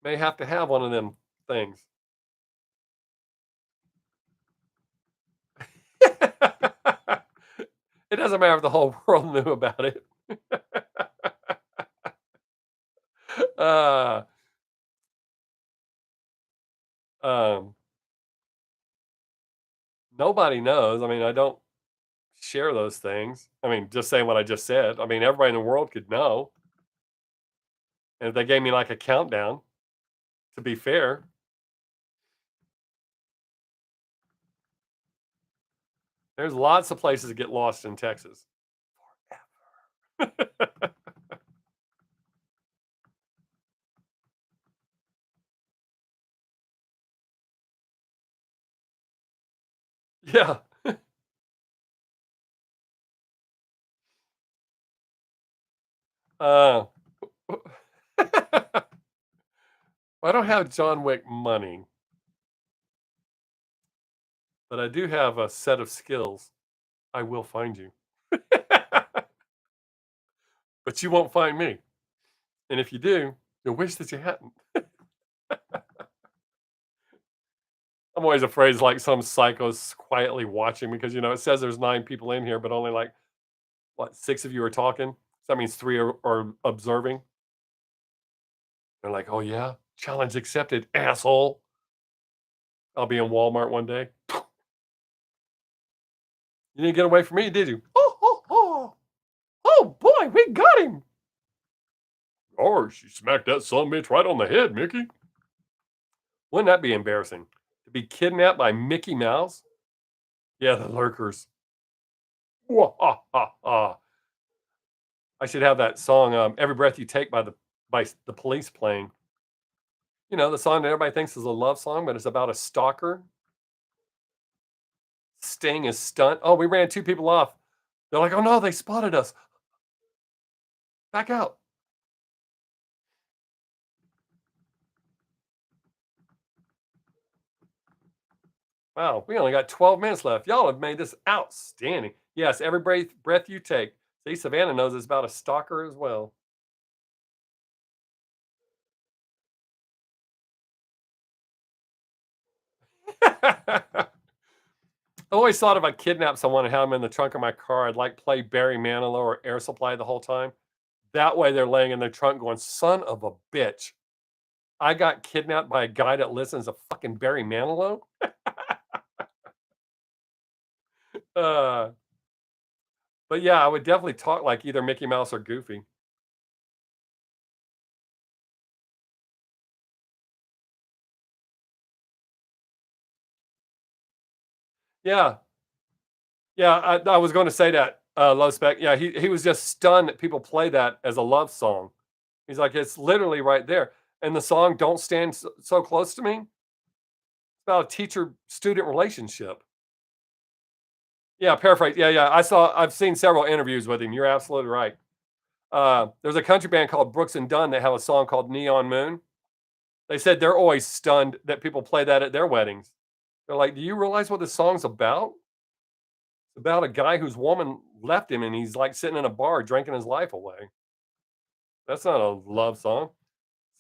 may have to have one of them things. It doesn't matter if the whole world knew about it. Uh, um, Nobody knows. I mean, I don't share those things. I mean, just saying what I just said. I mean, everybody in the world could know. And if they gave me like a countdown, to be fair, there's lots of places to get lost in Texas. Yeah. Uh, I don't have John Wick money, but I do have a set of skills. I will find you. But you won't find me. And if you do, you'll wish that you hadn't. I'm always afraid it's like some psycho's quietly watching because, it says there's 9 people in here, but only like, what, 6 of you are talking? So that means 3 are observing. They're like, oh, yeah, challenge accepted, asshole. I'll be in Walmart one day. You didn't get away from me, did you? Oh boy, we got him. Oh, she smacked that son bitch right on the head, Mickey. Wouldn't that be embarrassing? To be kidnapped by Mickey Mouse? Yeah, the lurkers. Wah-ha-ha-ha. I should have that song, "Every Breath You Take" by the Police playing. The song that everybody thinks is a love song, but it's about a stalker. Sting is stunt. Oh, we ran 2 people off. They're like, "Oh no, they spotted us. Back out." Wow, we only got 12 minutes left. Y'all have made this outstanding. Yes, every breath you take. See, Savannah knows it's about a stalker as well. I always thought if I kidnapped someone and had them in the trunk of my car, I'd like play Barry Manilow or Air Supply the whole time. That way they're laying in their trunk going, son of a bitch. I got kidnapped by a guy that listens to fucking Barry Manilow. Uh, but yeah, I would definitely talk like either Mickey Mouse or Goofy. Yeah, yeah, I was going to say that, Low Spec. Yeah, he was just stunned that people play that as a love song. He's like, it's literally right there. And the song "Don't Stand So Close to Me." It's about a teacher-student relationship. Yeah, paraphrase. Yeah, yeah. I've seen several interviews with him. You're absolutely right. There's a country band called Brooks and Dunn. They have a song called "Neon Moon." They said they're always stunned that people play that at their weddings. They're like, "Do you realize what this song's about? It's about a guy whose woman left him, and he's like sitting in a bar drinking his life away. That's not a love song."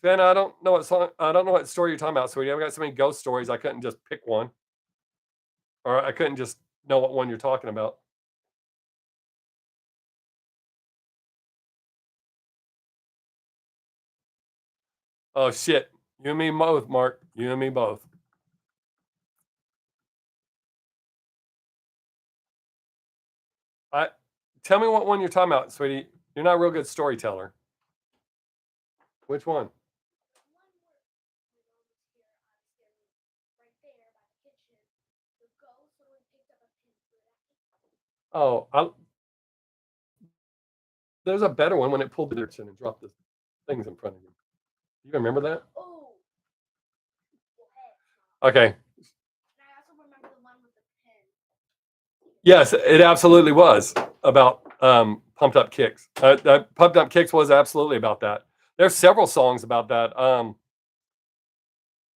Savannah, I don't know what story you're talking about, sweetie. I've got so many ghost stories. I couldn't just pick one, or I couldn't just know what one you're talking about. Oh shit! You and me both, Mark. You and me both. I Tell me what one you're talking about, sweetie. You're not a real good storyteller. Which one? Oh, there's a better one when it pulled the direction and dropped the things in front of you. You remember that? Okay. Yes, it absolutely was about pumped up kicks. Pumped up kicks was absolutely about that. There's several songs about that.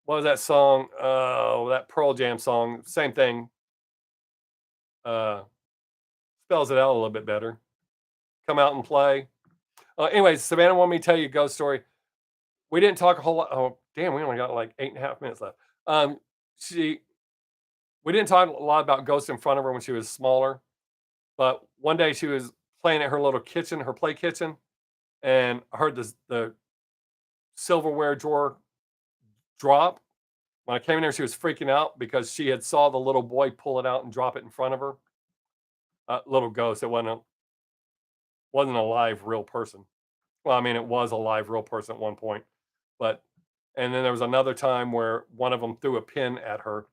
What was that song? That Pearl Jam song. Same thing. Uh, spells it out a little bit better. Come out and play. Anyways, Savannah wanted me to tell you a ghost story. We didn't talk a whole lot. Oh, damn, we only got like 8.5 minutes left. Um, she, we didn't talk a lot about ghosts in front of her when she was smaller, but one day she was playing at her little kitchen, her play kitchen, and I heard the silverware drawer drop. When I came in there, she was freaking out because she had saw the little boy pull it out and drop it in front of her. Little ghost. It wasn't a live real person. Well, I mean, it was a live real person at one point, but and then there was another time where one of them threw a pin at her,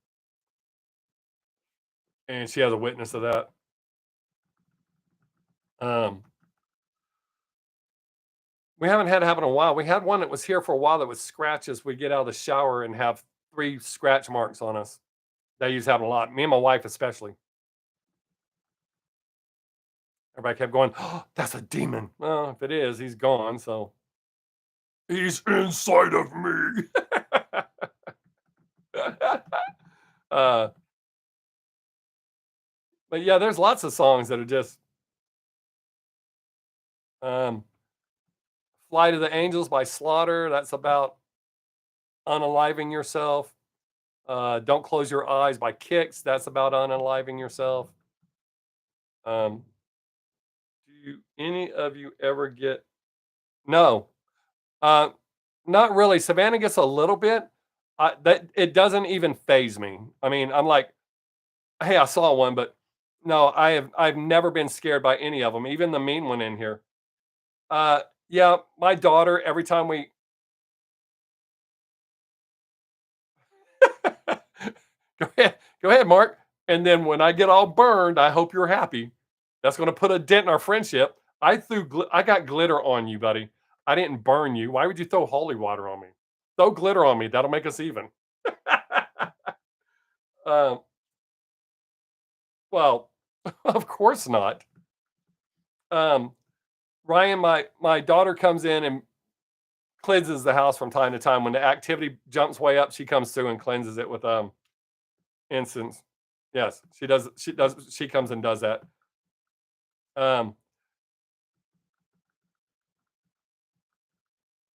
and she has a witness of that. Um, we haven't had it happen in a while. We had one that was here for a while that was scratches. We get out of the shower and have 3 scratch marks on us. That used to happen a lot. Me and my wife especially. Everybody kept going, "Oh, that's a demon." Well, if it is, he's gone. So he's inside of me. uh, but yeah, there's lots of songs that are just um, "Fly to the Angels" by Slaughter. That's about unaliving yourself. "Don't Close Your Eyes" by Kicks. That's about unaliving yourself. Um, do any of you ever get? No, uh, not really. Savannah gets a little bit. That it doesn't even phase me. I mean, I'm like, hey, I saw one, but no, I've never been scared by any of them, even the mean one in here. Uh, yeah, my daughter, every time we go ahead, Mark. And then when I get all burned, I hope you're happy. That's going to put a dent in our friendship. I got glitter on you, buddy. I didn't burn you. Why would you throw holy water on me? Throw glitter on me. That'll make us even. um, well, of course not. Um, Ryan, my daughter comes in and cleanses the house from time to time. When the activity jumps way up, she comes through and cleanses it with incense. Yes, she does. She does. She comes and does that. Um,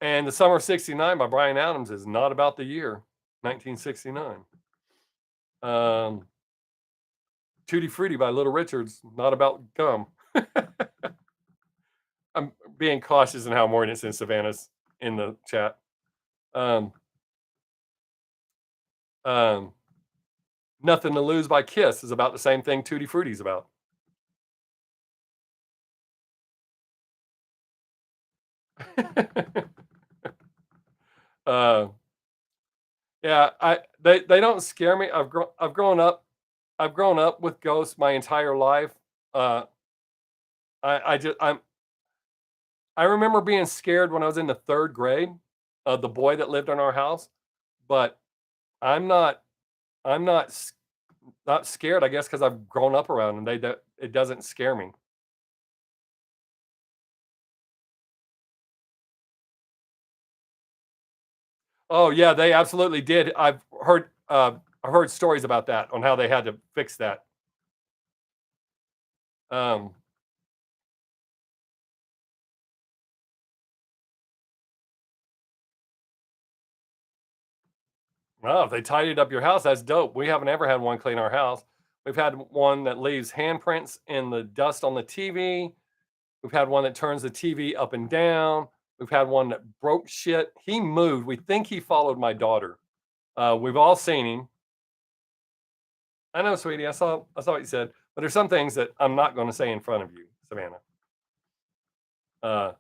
and the Summer of '69 by Brian Adams is not about the year 1969. Um, Tutti Frutti by Little Richard's not about gum. I'm being cautious in how I'm wording it since Savannah's in the chat. Um, um, Nothing to Lose by Kiss is about the same thing Tutti Frutti's about. uh, yeah, they don't scare me. I've grown up with ghosts my entire life. Uh, I just I remember being scared when I was in the 3rd grade of the boy that lived in our house, but I'm not I'm not s- not scared. I guess because I've grown up around them. It doesn't scare me. Oh yeah, they absolutely did. I've heard stories about that on how they had to fix that. Um, Wow, if they tidied up your house, that's dope. We haven't ever had one clean our house. We've had one that leaves handprints in the dust on the TV. We've had one that turns the TV up and down. We've had one that broke shit. He moved. We think he followed my daughter. We've all seen him. I know, sweetie. I saw what you said. But there's some things that I'm not going to say in front of you, Savannah. Uh,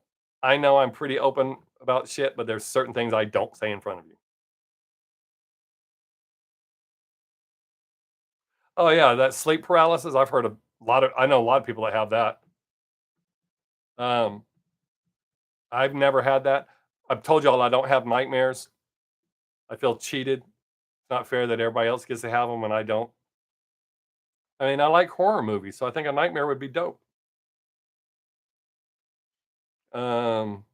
I know I'm pretty open about shit, but there's certain things I don't say in front of you. Oh yeah, that sleep paralysis. I've heard a lot of. I know a lot of people that have that. Um, I've never had that. I've told y'all I don't have nightmares. I feel cheated. It's not fair that everybody else gets to have them and I don't. I mean, I like horror movies, so I think a nightmare would be dope. Um,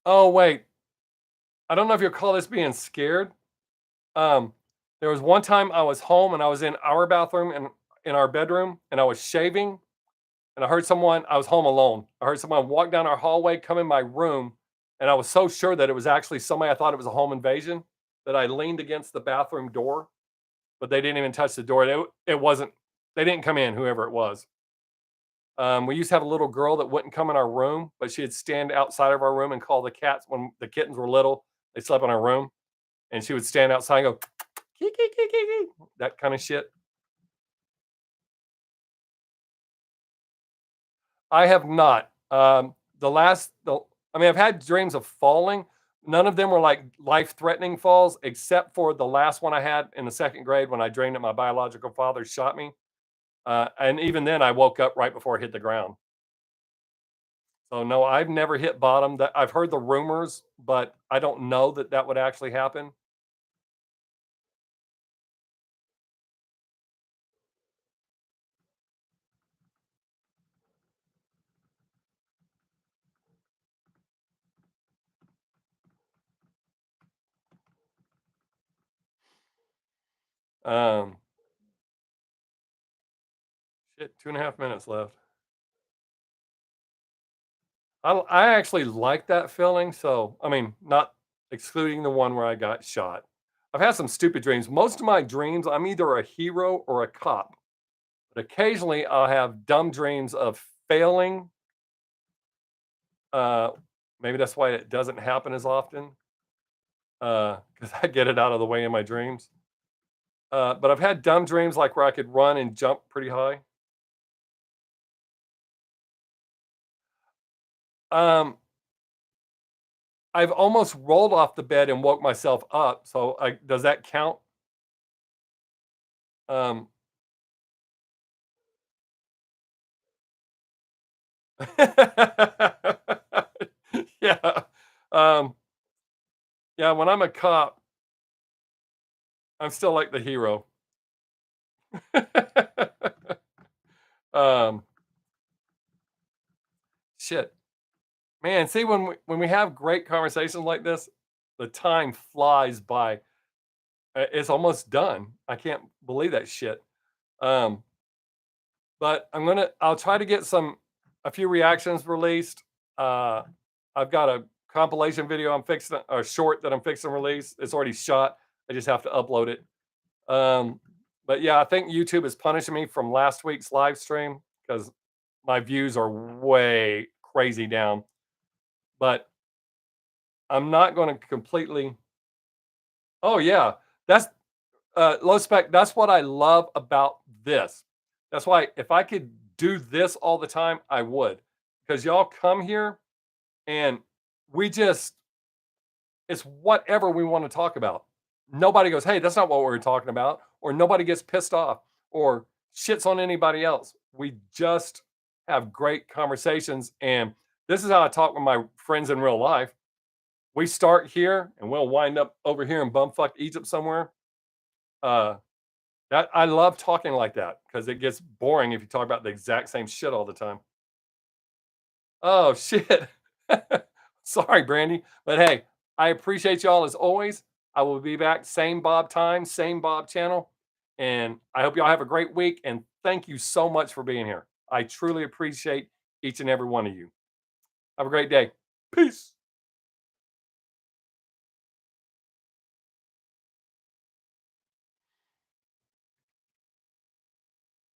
oh wait, I don't know if you'll call this being scared. Um, there was one time I was home and I was in our bathroom and in our bedroom and I was shaving and I heard someone, I was home alone. I heard someone walk down our hallway, come in my room, and I was so sure that it was actually somebody, I thought it was a home invasion, that I leaned against the bathroom door, but they didn't even touch the door. It wasn't, they didn't come in, whoever it was. We used to have a little girl that wouldn't come in our room, but she'd stand outside of our room and call the cats when the kittens were little. They slept in our room, and she would stand outside and go, "Kee, kee, kee, kee, kee," that kind of shit. I have not. I mean, I've had dreams of falling. None of them were like life-threatening falls, except for the last one I had in the second grade when I dreamed that my biological father shot me. And even then, I woke up right before I hit the ground. So no, I've never hit bottom. That I've heard the rumors, but I don't know that that would actually happen. Um, shit, 2.5 minutes left. I actually like that feeling. So I mean, not excluding the one where I got shot. I've had some stupid dreams. Most of my dreams, I'm either a hero or a cop. But occasionally, I'll have dumb dreams of failing. Uh, Maybe that's why it doesn't happen as often because I get it out of the way in my dreams. But I've had dumb dreams like where I could run and jump pretty high. Um, I've almost rolled off the bed and woke myself up. So, does that count? Um, yeah. Um, yeah. When I'm a cop, I'm still like the hero. um, shit, man. See, when we have great conversations like this, the time flies by. It's almost done. I can't believe that shit. Um, but I'll try to get a few reactions released. Uh, I've got a compilation video I'm fixing, a short that I'm fixing to release. It's already shot. I just have to upload it. Um, but yeah, I think YouTube is punishing me from last week's live stream because my views are way crazy down. But I'm not going to completely. Oh yeah, that's low spec. That's what I love about this. That's why if I could do this all the time, I would. Because y'all come here and we just it's whatever we want to talk about. Nobody goes, "Hey, that's not what we were talking about," or nobody gets pissed off or shits on anybody else. We just have great conversations, and this is how I talk with my friends in real life. We start here, and we'll wind up over here in bumfuck Egypt somewhere. Uh, that I love talking like that because it gets boring if you talk about the exact same shit all the time. Oh shit. Sorry, Brandy. But hey, I appreciate y'all as always. I will be back, same Bob time, same Bob channel. And I hope y'all have a great week. And thank you so much for being here. I truly appreciate each and every one of you. Have a great day. Peace.